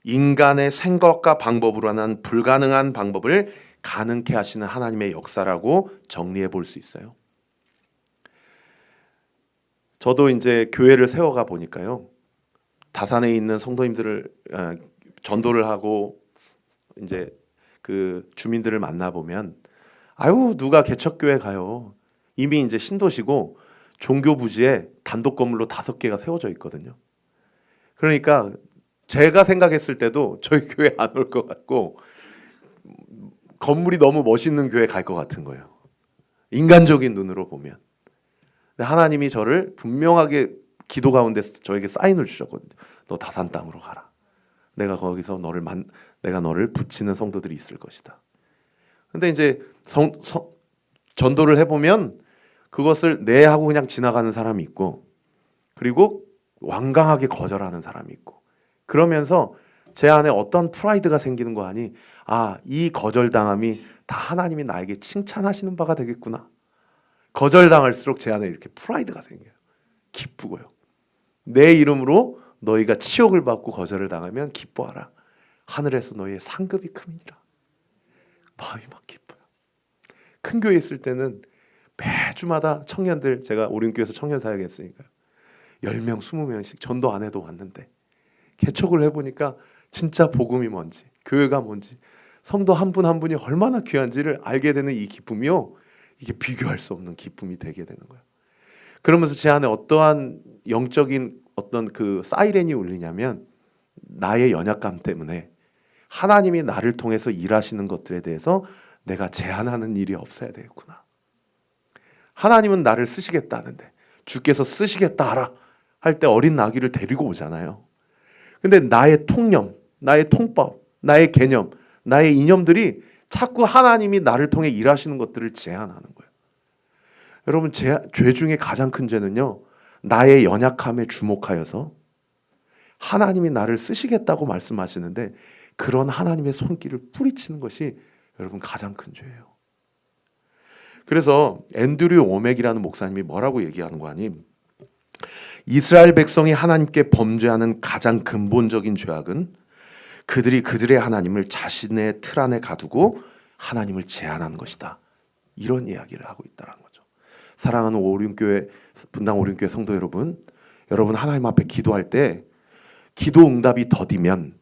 인간의 생각과 방법으로 하는 불가능한 방법을 가능케 하시는 하나님의 역사라고 정리해 볼 수 있어요. 저도 이제 교회를 세워가 보니까요, 다산에 있는 성도님들을 전도를 하고 이제 그 주민들을 만나 보면, 아유 누가 개척교회 가요. 이미 이제 신도시고 종교 부지에 단독 건물로 5개가 세워져 있거든요. 그러니까 제가 생각했을 때도 저희 교회 안 올 것 같고 건물이 너무 멋있는 교회 갈 것 같은 거예요. 인간적인 눈으로 보면. 근데 하나님이 저를 분명하게 기도 가운데 저에게 사인을 주셨거든요. 너 다산 땅으로 가라. 내가 거기서 내가 너를 붙이는 성도들이 있을 것이다. 근데 이제 전도를 해보면 그것을 네 하고 그냥 지나가는 사람이 있고, 그리고 완강하게 거절하는 사람이 있고, 그러면서 제 안에 어떤 프라이드가 생기는 거 아니, 이 거절당함이 다 하나님이 나에게 칭찬하시는 바가 되겠구나. 거절당할수록 제 안에 이렇게 프라이드가 생겨요. 기쁘고요. 내 이름으로 너희가 치욕을 받고 거절을 당하면 기뻐하라. 하늘에서 너희의 상급이 큼이니라. 마음이 막 기뻐요. 큰 교회 있을 때는 매주마다 청년들, 제가 오륜교회에서 청년 사역을 했으니까요, 10명, 20명씩 전도 안 해도 왔는데 개척을 해보니까 진짜 복음이 뭔지, 교회가 뭔지, 성도 한 분 한 분이 얼마나 귀한지를 알게 되는 이 기쁨이요, 이게 비교할 수 없는 기쁨이 되게 되는 거예요. 그러면서 제 안에 어떠한 영적인 어떤 그 사이렌이 울리냐면, 나의 연약감 때문에 하나님이 나를 통해서 일하시는 것들에 대해서 내가 제한하는 일이 없어야 되겠구나. 하나님은 나를 쓰시겠다는데, 주께서 쓰시겠다 하라 할 때 어린 아기를 데리고 오잖아요. 근데 나의 통념, 나의 통법, 나의 개념, 나의 이념들이 자꾸 하나님이 나를 통해 일하시는 것들을 제한하는 거예요. 여러분, 죄 중에 가장 큰 죄는요, 나의 연약함에 주목하여서 하나님이 나를 쓰시겠다고 말씀하시는데 그런 하나님의 손길을 뿌리치는 것이 여러분 가장 큰 죄예요. 그래서 앤드류 오맥이라는 목사님이 뭐라고 얘기하는 거 아니? 이스라엘 백성이 하나님께 범죄하는 가장 근본적인 죄악은 그들이 그들의 하나님을 자신의 틀 안에 가두고 하나님을 제한하는 것이다. 이런 이야기를 하고 있다는 거죠. 사랑하는 오륜교회, 분당 오륜교회 성도 여러분, 여러분 하나님 앞에 기도할 때 기도 응답이 더디면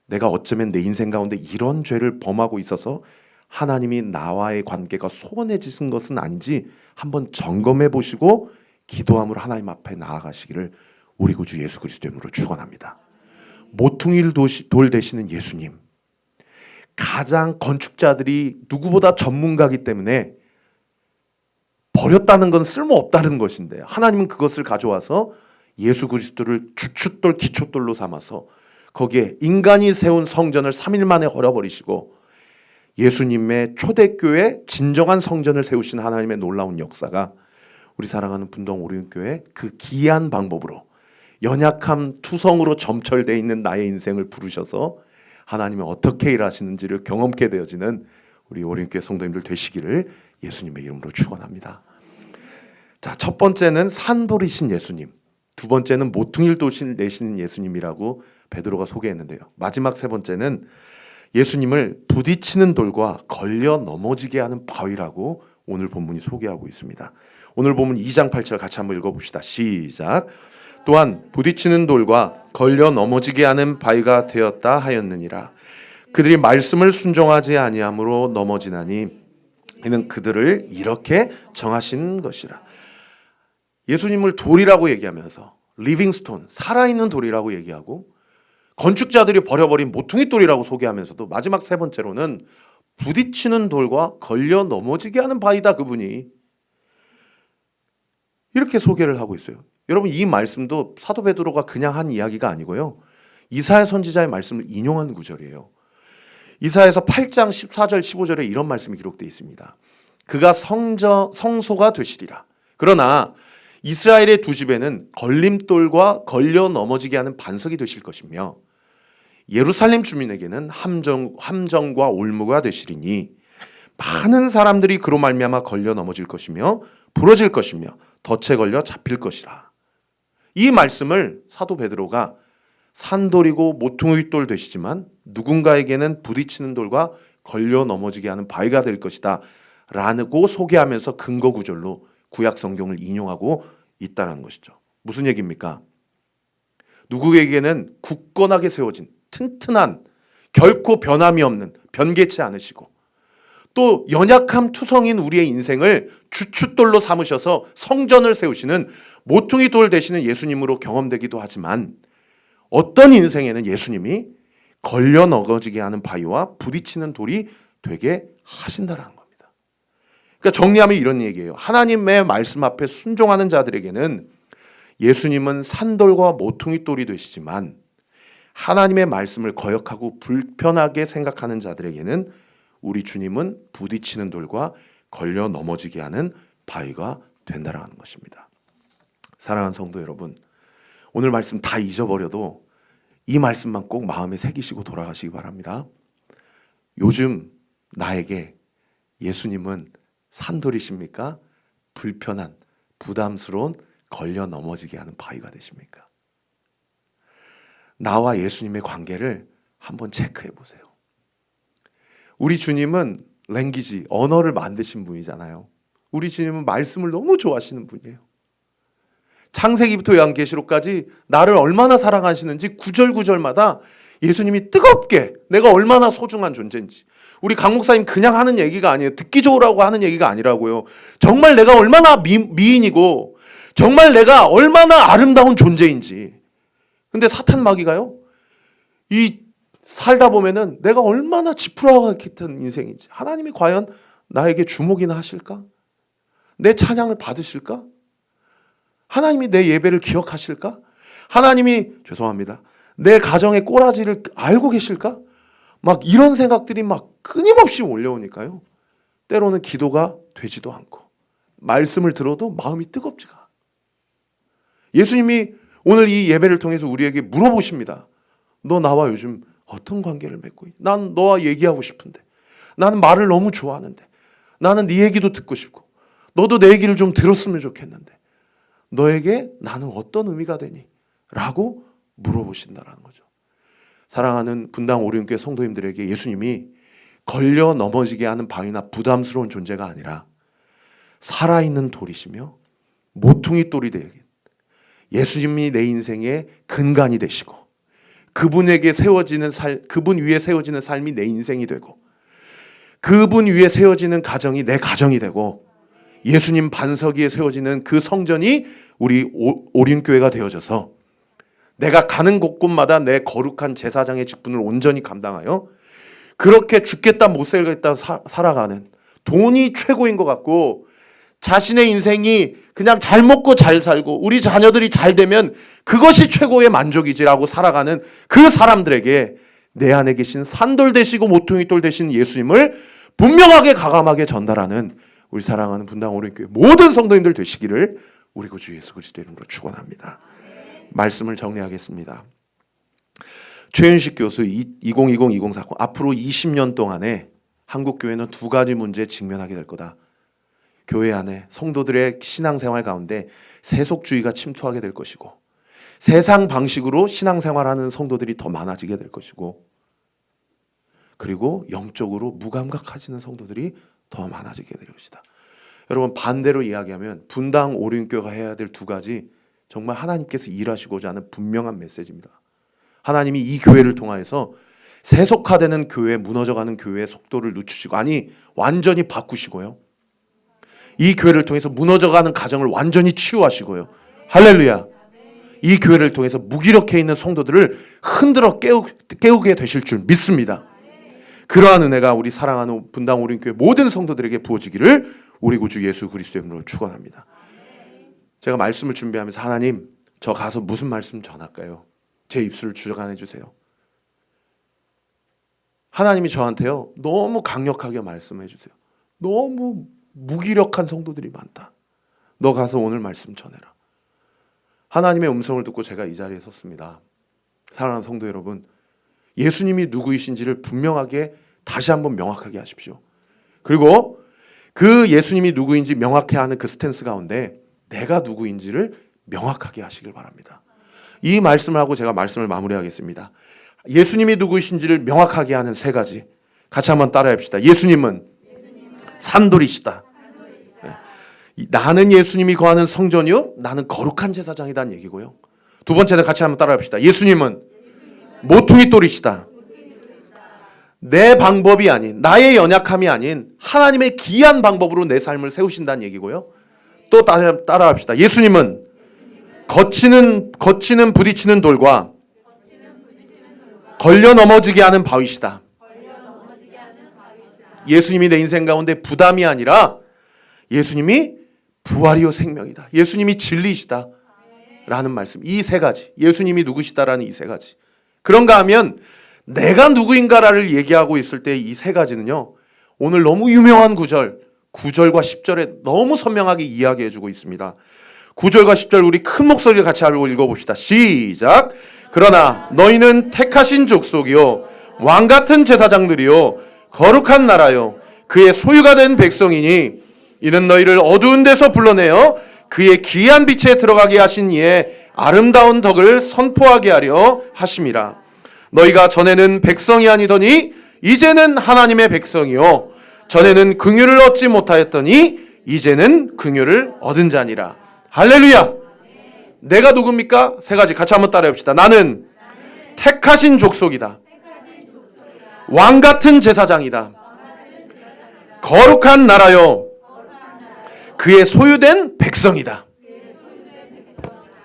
내가 어쩌면 내 인생 가운데 이런 죄를 범하고 있어서 하나님이 나와의 관계가 소원해지신 것은 아닌지 한번 점검해 보시고 기도함으로 하나님 앞에 나아가시기를 우리 구주 예수 그리스도 이름으로 축원합니다. 모퉁이를 돌 되시는 예수님, 가장 건축자들이 누구보다 전문가이기 때문에 버렸다는 건 쓸모없다는 것인데 하나님은 그것을 가져와서 예수 그리스도를 주춧돌 기초돌로 삼아서 거기에 인간이 세운 성전을 3일 만에 헐어버리시고 예수님의 초대교회 진정한 성전을 세우신 하나님의 놀라운 역사가 우리 사랑하는 분당 오륜교회 그 기이한 방법으로 연약함 투성으로 점철되어 있는 나의 인생을 부르셔서 하나님이 어떻게 일하시는지를 경험케 되어지는 우리 오륜교회 성도님들 되시기를 예수님의 이름으로 축원합니다. 자, 첫 번째는 산돌이신 예수님, 두 번째는 모퉁이를 내시는 예수님이라고 베드로가 소개했는데요. 마지막 세 번째는 예수님을 부딪히는 돌과 걸려 넘어지게 하는 바위라고 오늘 본문이 소개하고 있습니다. 오늘 본문 2장 8절 같이 한번 읽어봅시다. 시작. 또한 부딪히는 돌과 걸려 넘어지게 하는 바위가 되었다 하였느니라. 그들이 말씀을 순종하지 아니함으로 넘어지나니 이는 그들을 이렇게 정하신 것이라. 예수님을 돌이라고 얘기하면서 리빙스톤, 살아있는 돌이라고 얘기하고 건축자들이 버려버린 모퉁이 돌이라고 소개하면서도 마지막 세 번째로는 부딪히는 돌과 걸려 넘어지게 하는 바위다 그분이, 이렇게 소개를 하고 있어요. 여러분, 이 말씀도 사도 베드로가 그냥 한 이야기가 아니고요, 이사야 선지자의 말씀을 인용한 구절이에요. 이사야서 8장 14절 15절에 이런 말씀이 기록되어 있습니다. 그가 성소가 되시리라. 그러나 이스라엘의 두 집에는 걸림돌과 걸려 넘어지게 하는 반석이 되실 것이며 예루살렘 주민에게는 함정과 올무가 되시리니 많은 사람들이 그로 말미암아 걸려 넘어질 것이며 부러질 것이며 덫에 걸려 잡힐 것이라. 이 말씀을 사도 베드로가 산돌이고 모퉁이돌 되시지만 누군가에게는 부딪히는 돌과 걸려 넘어지게 하는 바위가 될 것이다 라고 소개하면서 근거 구절로 구약 성경을 인용하고 있다는 것이죠. 무슨 얘기입니까? 누구에게는 굳건하게 세워진 튼튼한, 결코 변함이 없는, 변개치 않으시고 또 연약함 투성인 우리의 인생을 주춧돌로 삼으셔서 성전을 세우시는 모퉁이돌 되시는 예수님으로 경험되기도 하지만 어떤 인생에는 예수님이 걸려 넘어지게 하는 바위와 부딪히는 돌이 되게 하신다라는 겁니다. 그러니까 정리하면 이런 얘기예요. 하나님의 말씀 앞에 순종하는 자들에게는 예수님은 산돌과 모퉁이돌이 되시지만 하나님의 말씀을 거역하고 불편하게 생각하는 자들에게는 우리 주님은 부딪히는 돌과 걸려 넘어지게 하는 바위가 된다라는 것입니다. 사랑하는 성도 여러분, 오늘 말씀 다 잊어버려도 이 말씀만 꼭 마음에 새기시고 돌아가시기 바랍니다. 요즘 나에게 예수님은 산돌이십니까? 불편한, 부담스러운, 걸려 넘어지게 하는 바위가 되십니까? 나와 예수님의 관계를 한번 체크해 보세요. 우리 주님은 랭귀지, 언어를 만드신 분이잖아요. 우리 주님은 말씀을 너무 좋아하시는 분이에요. 창세기부터 요한계시록까지 나를 얼마나 사랑하시는지 구절구절마다 예수님이 뜨겁게 내가 얼마나 소중한 존재인지, 우리 강 목사님 그냥 하는 얘기가 아니에요. 듣기 좋으라고 하는 얘기가 아니라고요. 정말 내가 얼마나 미인이고 정말 내가 얼마나 아름다운 존재인지. 근데 사탄 마귀가요, 이 살다 보면은 내가 얼마나 지푸라기와 같은 인생인지, 하나님이 과연 나에게 주목이나 하실까? 내 찬양을 받으실까? 하나님이 내 예배를 기억하실까? 하나님이, 죄송합니다, 내 가정의 꼬라지를 알고 계실까? 막 이런 생각들이 막 끊임없이 몰려오니까요, 때로는 기도가 되지도 않고 말씀을 들어도 마음이 뜨겁지가. 예수님이 오늘 이 예배를 통해서 우리에게 물어보십니다. 너 나와 요즘 어떤 관계를 맺고 있니? 난 너와 얘기하고 싶은데, 나는 말을 너무 좋아하는데, 나는 네 얘기도 듣고 싶고 너도 내 얘기를 좀 들었으면 좋겠는데 너에게 나는 어떤 의미가 되니? 라고 물어보신다는 거죠. 사랑하는 분당 오륜교회 성도님들에게 예수님이 걸려 넘어지게 하는 바위나 부담스러운 존재가 아니라 살아있는 돌이시며 모퉁이 돌이 되게, 예수님이 내 인생의 근간이 되시고 그분에게 세워지는 그분 위에 세워지는 삶이 내 인생이 되고 그분 위에 세워지는 가정이 내 가정이 되고 예수님 반석 위에 세워지는 그 성전이 우리 오륜교회가 되어져서 내가 가는 곳곳마다 내 거룩한 제사장의 직분을 온전히 감당하여 그렇게 죽겠다 못 살겠다 살아가는, 돈이 최고인 것 같고 자신의 인생이 그냥 잘 먹고 잘 살고 우리 자녀들이 잘 되면 그것이 최고의 만족이지라고 살아가는 그 사람들에게 내 안에 계신 산돌 되시고 모퉁이돌 되신 예수님을 분명하게 가감하게 전달하는 우리 사랑하는 분당 오륜교회 모든 성도님들 되시기를 우리 구주 예수 그리스도의 이름으로 축원합니다. 말씀을 정리하겠습니다. 최윤식 교수 2020-2040 앞으로 20년 동안에 한국 교회는 두 가지 문제에 직면하게 될 거다. 교회 안에 성도들의 신앙생활 가운데 세속주의가 침투하게 될 것이고, 세상 방식으로 신앙생활하는 성도들이 더 많아지게 될 것이고, 그리고 영적으로 무감각해지는 성도들이 더 많아지게 될 것이다. 여러분, 반대로 이야기하면 분당 오륜교회가 해야 될 두 가지, 정말 하나님께서 일하시고자 하는 분명한 메시지입니다. 하나님이 이 교회를 통하여서 세속화되는 교회, 무너져가는 교회의 속도를 늦추시고, 아니 완전히 바꾸시고요, 이 교회를 통해서 무너져가는 가정을 완전히 치유하시고요, 할렐루야, 이 교회를 통해서 무기력해 있는 성도들을 흔들어 깨우게 되실 줄 믿습니다. 그러한 은혜가 우리 사랑하는 분당 오륜교회 모든 성도들에게 부어지기를 우리 구주 예수 그리스도의 이름으로 축원합니다. 제가 말씀을 준비하면서, 하나님, 저 가서 무슨 말씀 전할까요? 제 입술을 주저간해 주세요. 하나님이 저한테요, 너무 강력하게 말씀해 주세요. 너무 무기력한 성도들이 많다. 너 가서 오늘 말씀 전해라. 하나님의 음성을 듣고 제가 이 자리에 섰습니다. 사랑하는 성도 여러분, 예수님이 누구이신지를 분명하게 다시 한번 명확하게 하십시오. 그리고 그 예수님이 누구인지 명확히 하는 그 스탠스 가운데 내가 누구인지를 명확하게 하시길 바랍니다. 이 말씀을 하고 제가 말씀을 마무리하겠습니다. 예수님이 누구이신지를 명확하게 하는 세 가지 같이 한번 따라해 봅시다. 예수님은 산돌이시다. 나는 예수님이 거하는 성전이요, 나는 거룩한 제사장이라는 얘기고요. 두 번째는 같이 한번 따라해 봅시다. 예수님은 모퉁이 돌이시다. 내 방법이 아닌, 나의 연약함이 아닌 하나님의 기이한 방법으로 내 삶을 세우신다는 얘기고요. 또 따라합시다. 예수님은 거치는 부딪히는 돌과 걸려 넘어지게 하는 바위시다. 예수님이 내 인생 가운데 부담이 아니라 예수님이 부활이요 생명이다. 예수님이 진리시다 라는 말씀. 이 세 가지, 예수님이 누구시다라는 이 세 가지. 그런가 하면 내가 누구인가를 얘기하고 있을 때 이 세 가지는요, 오늘 너무 유명한 9절과 10절에 너무 선명하게 이야기해주고 있습니다. 9절과 10절 우리 큰 목소리를 같이 하고 읽어봅시다. 시작. 그러나 너희는 택하신 족속이요, 왕같은 제사장들이요, 거룩한 나라요, 그의 소유가 된 백성이니 이는 너희를 어두운 데서 불러내어 그의 기이한 빛에 들어가게 하신 이의 아름다운 덕을 선포하게 하려 하심이라. 너희가 전에는 백성이 아니더니 이제는 하나님의 백성이요, 전에는 긍휼을 얻지 못하였더니 이제는 긍휼을 얻은 자니라. 할렐루야. 내가 누굽니까? 세 가지 같이 한번 따라해 봅시다. 나는 택하신 족속이다. 왕같은 제사장이다. 거룩한 나라요, 그의 소유된 백성이다.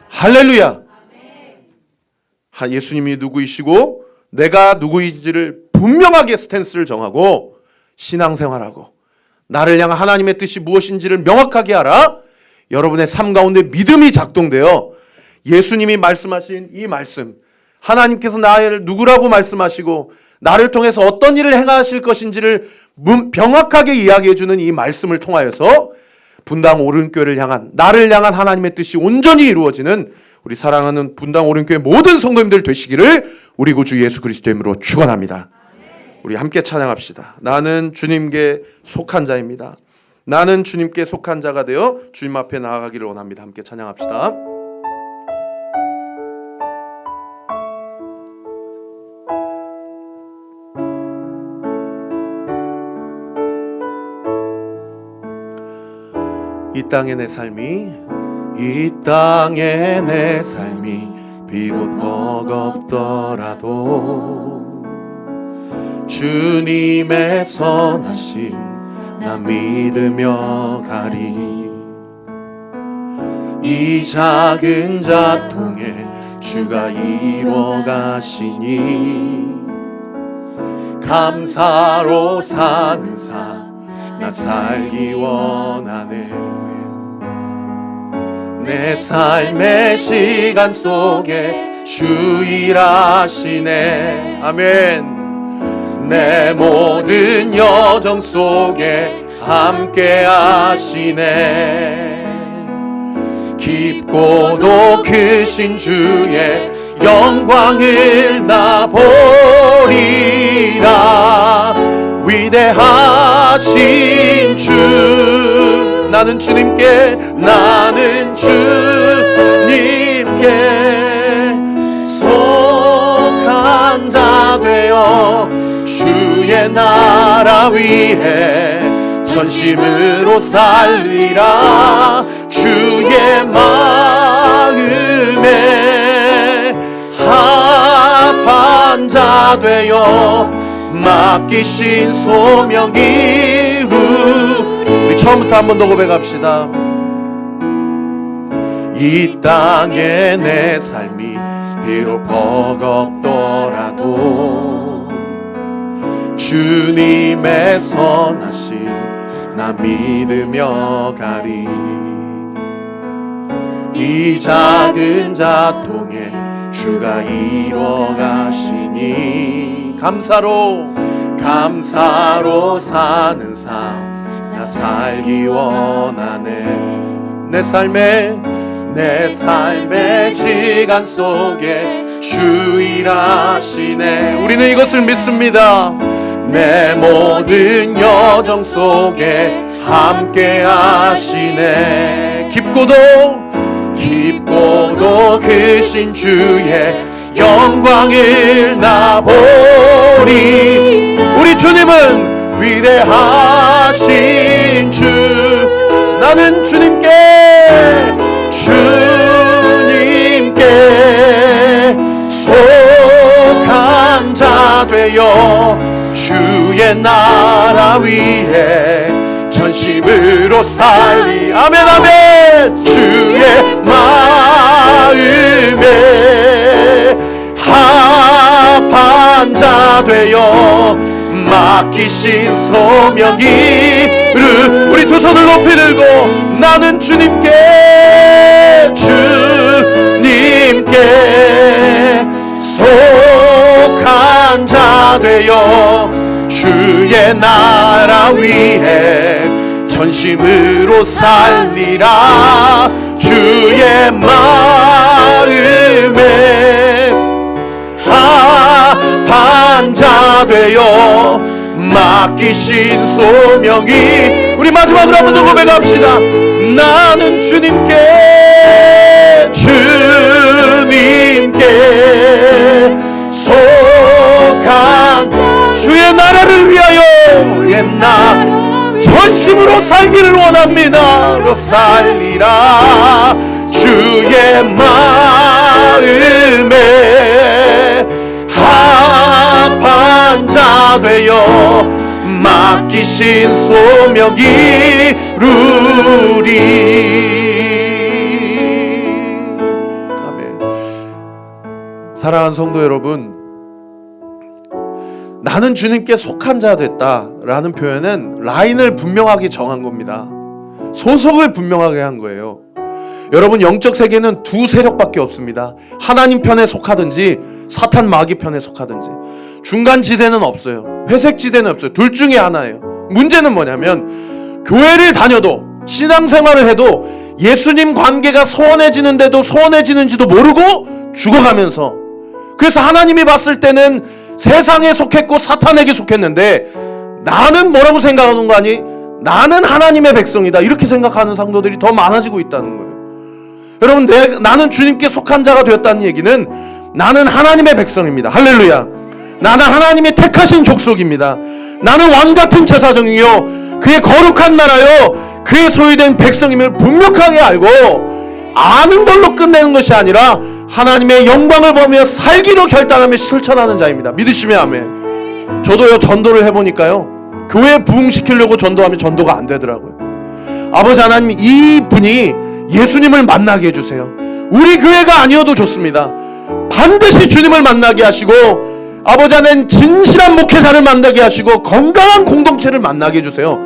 할렐루야. 예수님이 누구이시고 내가 누구인지를 분명하게 스탠스를 정하고 신앙생활하고 나를 향한 하나님의 뜻이 무엇인지를 명확하게 알아 여러분의 삶 가운데 믿음이 작동되어 예수님이 말씀하신 이 말씀, 하나님께서 나를 누구라고 말씀하시고 나를 통해서 어떤 일을 행하실 것인지를 명확하게 이야기해주는 이 말씀을 통하여서 분당 오륜교회를 향한, 나를 향한 하나님의 뜻이 온전히 이루어지는 우리 사랑하는 분당 오륜교회 모든 성도님들 되시기를 우리 구주 예수 그리스도의 이름으로 축원합니다. 우리 함께 찬양합시다. 나는 주님께 속한 자입니다. 나는 주님께 속한 자가 되어 주님 앞에 나아가기를 원합니다. 함께 찬양합시다. 이 땅의 내 삶이, 이 땅의 내 삶이 비록 버겁더라도 주님의 선하심 나 믿으며 가리. 이 작은 자통에 주가 이루어 가시니 감사로 사는 삶 나 살기 원하네. 내 삶의 시간 속에 주 일하시네. 아멘. 내 모든 여정 속에 함께 하시네. 깊고도 크신 주의 영광을 나 보리라. 위대하신 주 나는 주님께 속한 자 되어 주의 나라 위해 전심으로 살리라. 주의 마음에 합한 자 되어 맡기신 소명 이루. 우리 처음부터 한 번 더 고백합시다. 이 땅에 내 삶이 비록 버겁더라도 주님의 선하심 나 믿으며 가리. 이 작은 자통에 주가 이루어 가시니 감사로 사는 삶 나 살기 원하네. 내 삶의 시간 속에 주 일하시네. 우리는 이것을 믿습니다. 내 모든 여정 속에 함께 하시네. 깊고도 크신 주의 영광을 나 보리. 우리 주님은 위대하신 주. 나는 주님께 속한 자 되어 주의 나라 위해 전심으로 살리. 아멘 아멘. 주의 마음에 합한 자 되어 맡기신 소명 이루. 우리 두 손을 높이 들고 나는 주님께 속한 자 되어 주의 나라 위해 전심으로 살리라. 주의 마음에 합한 자 되어 맡기신 소명이. 우리 마지막으로 한 번 더 고백합시다. 나는 주님께 속한 주의 나라를 위하여 전심으로 살기를 원합니다. 살리라. 주의 마음에 합한 자 되어 맡기신 소명 이루리. 아멘. 사랑하는 성도 여러분, 나는 주님께 속한 자 됐다라는 표현은 라인을 분명하게 정한 겁니다. 소속을 분명하게 한 거예요. 여러분, 영적 세계는 두 세력밖에 없습니다. 하나님 편에 속하든지 사탄 마귀 편에 속하든지. 중간 지대는 없어요. 회색 지대는 없어요. 둘 중에 하나예요. 문제는 뭐냐면 교회를 다녀도 신앙생활을 해도 예수님 관계가 소원해지는데도 소원해지는지도 모르고 죽어가면서, 그래서 하나님이 봤을 때는 세상에 속했고 사탄에게 속했는데 나는 뭐라고 생각하는 거 아니? 나는 하나님의 백성이다, 이렇게 생각하는 성도들이 더 많아지고 있다는 거예요. 여러분, 나는 주님께 속한 자가 되었다는 얘기는 나는 하나님의 백성입니다. 할렐루야. 나는 하나님의 택하신 족속입니다. 나는 왕같은 제사장이요 그의 거룩한 나라요 그의 소유된 백성임을 분명하게 알고 아는 걸로 끝내는 것이 아니라 하나님의 영광을 보며 살기로 결단하며 실천하는 자입니다. 믿으시면 아멘. 저도요, 전도를 해보니까요, 교회 부흥시키려고 전도하면 전도가 안 되더라고요. 아버지 하나님, 이분이 예수님을 만나게 해주세요. 우리 교회가 아니어도 좋습니다. 반드시 주님을 만나게 하시고, 아버지 하나님 진실한 목회자를 만나게 하시고 건강한 공동체를 만나게 해주세요.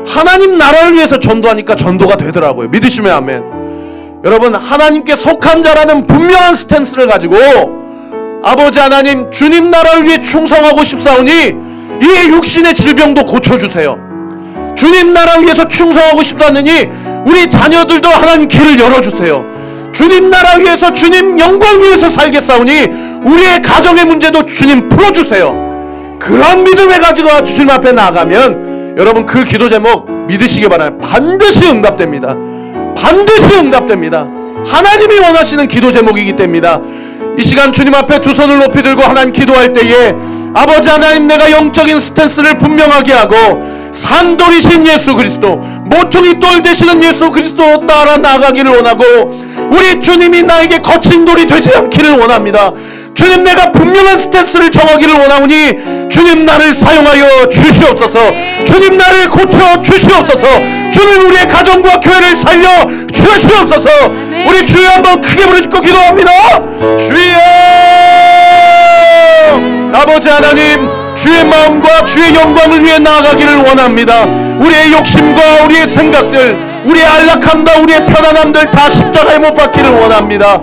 하나님 나라를 위해서 전도하니까 전도가 되더라고요. 믿으시면 아멘. 여러분, 하나님께 속한 자라는 분명한 스탠스를 가지고 아버지 하나님 주님 나라를 위해 충성하고 싶사오니 이 육신의 질병도 고쳐주세요. 주님 나라를 위해서 충성하고 싶사오니 우리 자녀들도 하나님 길을 열어주세요. 주님 나라 위해서 주님 영광 위해서 살겠사오니 우리의 가정의 문제도 주님 풀어주세요. 그런 믿음을 가지고 주님 앞에 나아가면 여러분, 그 기도 제목 믿으시기 바랍니다. 반드시 응답됩니다. 반드시 응답됩니다. 하나님이 원하시는 기도 제목이기 때문입니다. 이 시간 주님 앞에 두 손을 높이 들고 하나님 기도할 때에 아버지 하나님, 내가 영적인 스탠스를 분명하게 하고 산돌이신 예수 그리스도, 모퉁이 돌 되시는 예수 그리스도 따라 나가기를 원하고, 우리 주님이 나에게 거친 돌이 되지 않기를 원합니다. 주님, 내가 분명한 스탠스를 정하기를 원하오니 주님 나를 사용하여 주시옵소서. 주님 나를 고쳐 주시옵소서. 주님 우리의 가정과 교회를 살려 주시옵소서. 우리 주여 한번 크게 부르짖고 기도합니다. 주여! 아버지 하나님, 주의 마음과 주의 영광을 위해 나아가기를 원합니다. 우리의 욕심과 우리의 생각들, 우리의 안락함과 우리의 편안함들 다 십자가에 못 박기를 원합니다.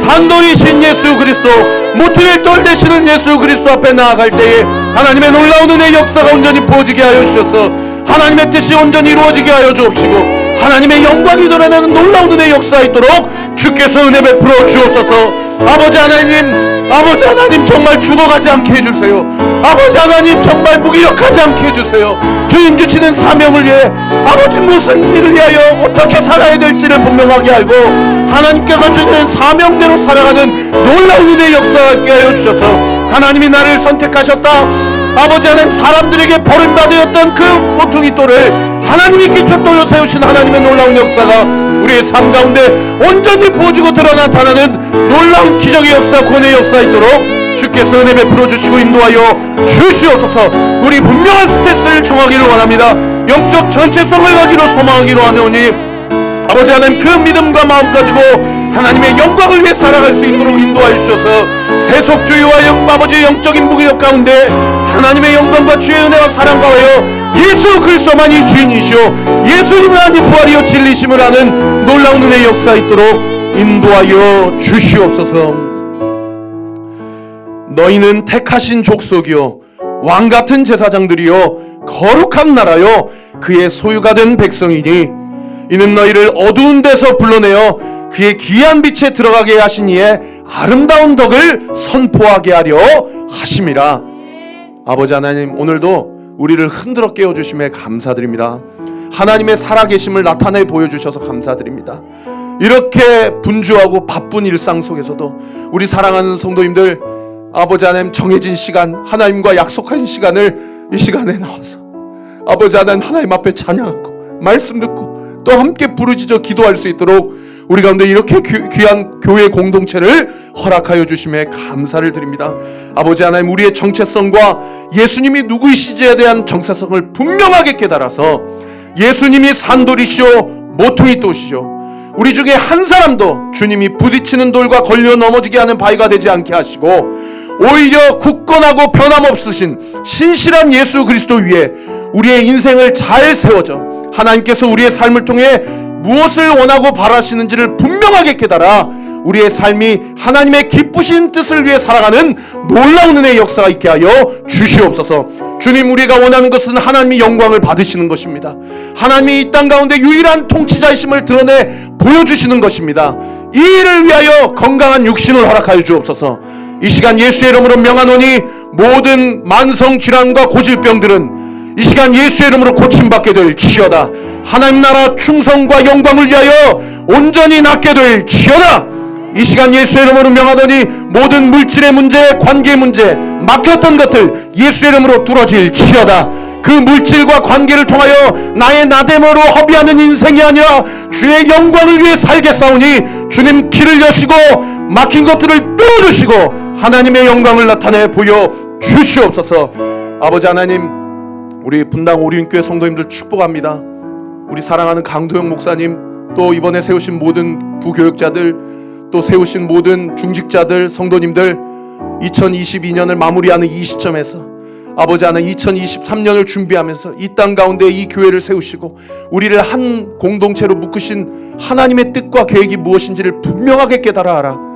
산돌이신 예수 그리스도, 모퉁이 돌 되시는 예수 그리스도 앞에 나아갈 때에 하나님의 놀라운 은혜의 역사가 온전히 부어지게 하여 주셔서 하나님의 뜻이 온전히 이루어지게 하여 주옵시고, 하나님의 영광이 드러나는 놀라운 은혜의 역사가 있도록 주께서 은혜 베풀어 주옵소서. 아버지 하나님 정말 죽어가지 않게 해주세요. 아버지 하나님 정말 무기력하지 않게 해주세요. 주님 주시는 사명을 위해 아버지 무슨 일을 위하여 어떻게 살아야 될지를 분명하게 알고 하나님께서 주시는 사명대로 살아가는 놀라운 은혜의 역사가 있게 하여 주셔서, 하나님이 나를 선택하셨다, 아버지 하나님 사람들에게 버림받았던 그 모퉁이 돌을 하나님이 기초돌로 세우신 하나님의 놀라운 역사가 우리의 삶 가운데 온전히 부어지고 드러 나타나는 놀라운 기적의 역사, 권의 역사 있도록 주께서 은혜 베풀어 주시고 인도하여 주시옵소서. 우리 분명한 스탠스를 정하기를 원합니다. 영적 전체성을 가지고 소망하기로 하노니 아버지 하나님, 그 믿음과 마음 가지고 하나님의 영광을 위해 살아갈 수 있도록 인도하여 주셔서 세속주의와 아버지의 영적인 무기력 가운데 하나님의 영광과 주의 은혜와 사랑과 하여 예수 그리스도만이 주인이시오 예수님만이 부활이요 진리심을 하는 놀라운 은혜의 역사 있도록 인도하여 주시옵소서. 너희는 택하신 족속이요 왕같은 제사장들이요 거룩한 나라요 그의 소유가 된 백성이니 이는 너희를 어두운 데서 불러내어 그의 귀한 빛에 들어가게 하신 이의 아름다운 덕을 선포하게 하려 하심이라. 아버지 하나님, 오늘도 우리를 흔들어 깨워주심에 감사드립니다. 하나님의 살아계심을 나타내 보여주셔서 감사드립니다. 이렇게 분주하고 바쁜 일상 속에서도 우리 사랑하는 성도님들, 아버지 하나님 정해진 시간, 하나님과 약속한 시간을 이 시간에 나와서 아버지 하나님 앞에 찬양하고 말씀 듣고 또 함께 부르짖어 기도할 수 있도록 우리 가운데 이렇게 귀한 교회 공동체를 허락하여 주심에 감사를 드립니다. 아버지 하나님, 우리의 정체성과 예수님이 누구이시지에 대한 정체성을 분명하게 깨달아서 예수님이 산돌이시오 모퉁이 돌이시오, 우리 중에 한 사람도 주님이 부딪히는 돌과 걸려 넘어지게 하는 바위가 되지 않게 하시고 오히려 굳건하고 변함없으신 신실한 예수 그리스도 위에 우리의 인생을 잘 세워져 하나님께서 우리의 삶을 통해 무엇을 원하고 바라시는지를 분명하게 깨달아 우리의 삶이 하나님의 기쁘신 뜻을 위해 살아가는 놀라운 은혜의 역사가 있게 하여 주시옵소서. 주님, 우리가 원하는 것은 하나님이 영광을 받으시는 것입니다. 하나님이 이 땅 가운데 유일한 통치자이심을 드러내 보여주시는 것입니다. 이 일을 위하여 건강한 육신을 허락하여 주옵소서. 이 시간 예수의 이름으로 명하노니 모든 만성질환과 고질병들은 이 시간 예수의 이름으로 고침받게 될지어다. 하나님 나라 충성과 영광을 위하여 온전히 낫게 될지어다. 이 시간 예수의 이름으로 명하더니 모든 물질의 문제, 관계 문제, 막혔던 것들 예수의 이름으로 뚫어질지어다. 그 물질과 관계를 통하여 나의 나됨으로 허비하는 인생이 아니라 주의 영광을 위해 살겠사오니 주님 길을 여시고 막힌 것들을 뚫어주시고 하나님의 영광을 나타내 보여 주시옵소서. 아버지 하나님, 우리 분당 오륜교회 성도님들 축복합니다. 우리 사랑하는 강도영 목사님, 또 이번에 세우신 모든 부교육자들, 또 세우신 모든 중직자들, 성도님들, 2022년을 마무리하는 이 시점에서 아버지 하나님 2023년을 준비하면서 이 땅 가운데 이 교회를 세우시고 우리를 한 공동체로 묶으신 하나님의 뜻과 계획이 무엇인지를 분명하게 깨달아 알아.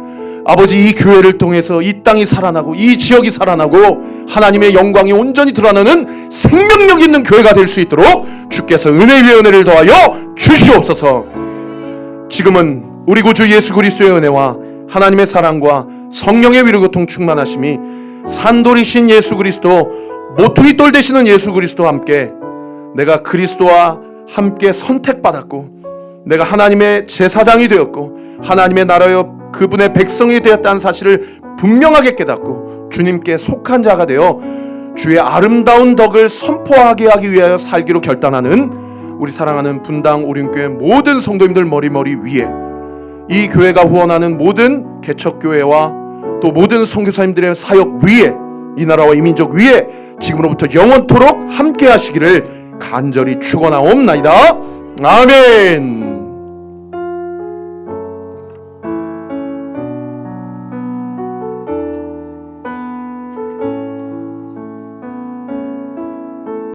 아버지, 이 교회를 통해서 이 땅이 살아나고 이 지역이 살아나고 하나님의 영광이 온전히 드러나는 생명력 있는 교회가 될 수 있도록 주께서 은혜 위에 은혜를 더하여 주시옵소서. 지금은 우리 구주 예수 그리스도의 은혜와 하나님의 사랑과 성령의 위로교통 충만하심이 산돌이신 예수 그리스도, 모퉁이 돌 되시는 예수 그리스도와 함께 내가 그리스도와 함께 선택받았고 내가 하나님의 제사장이 되었고 하나님의 나라여 그분의 백성이 되었다는 사실을 분명하게 깨닫고 주님께 속한 자가 되어 주의 아름다운 덕을 선포하게 하기 위하여 살기로 결단하는 우리 사랑하는 분당 오륜교회 모든 성도님들 머리 위에, 이 교회가 후원하는 모든 개척교회와 또 모든 선교사님들의 사역 위에, 이 나라와 이 민족 위에 지금으로부터 영원토록 함께 하시기를 간절히 축원하옵나이다. 아멘.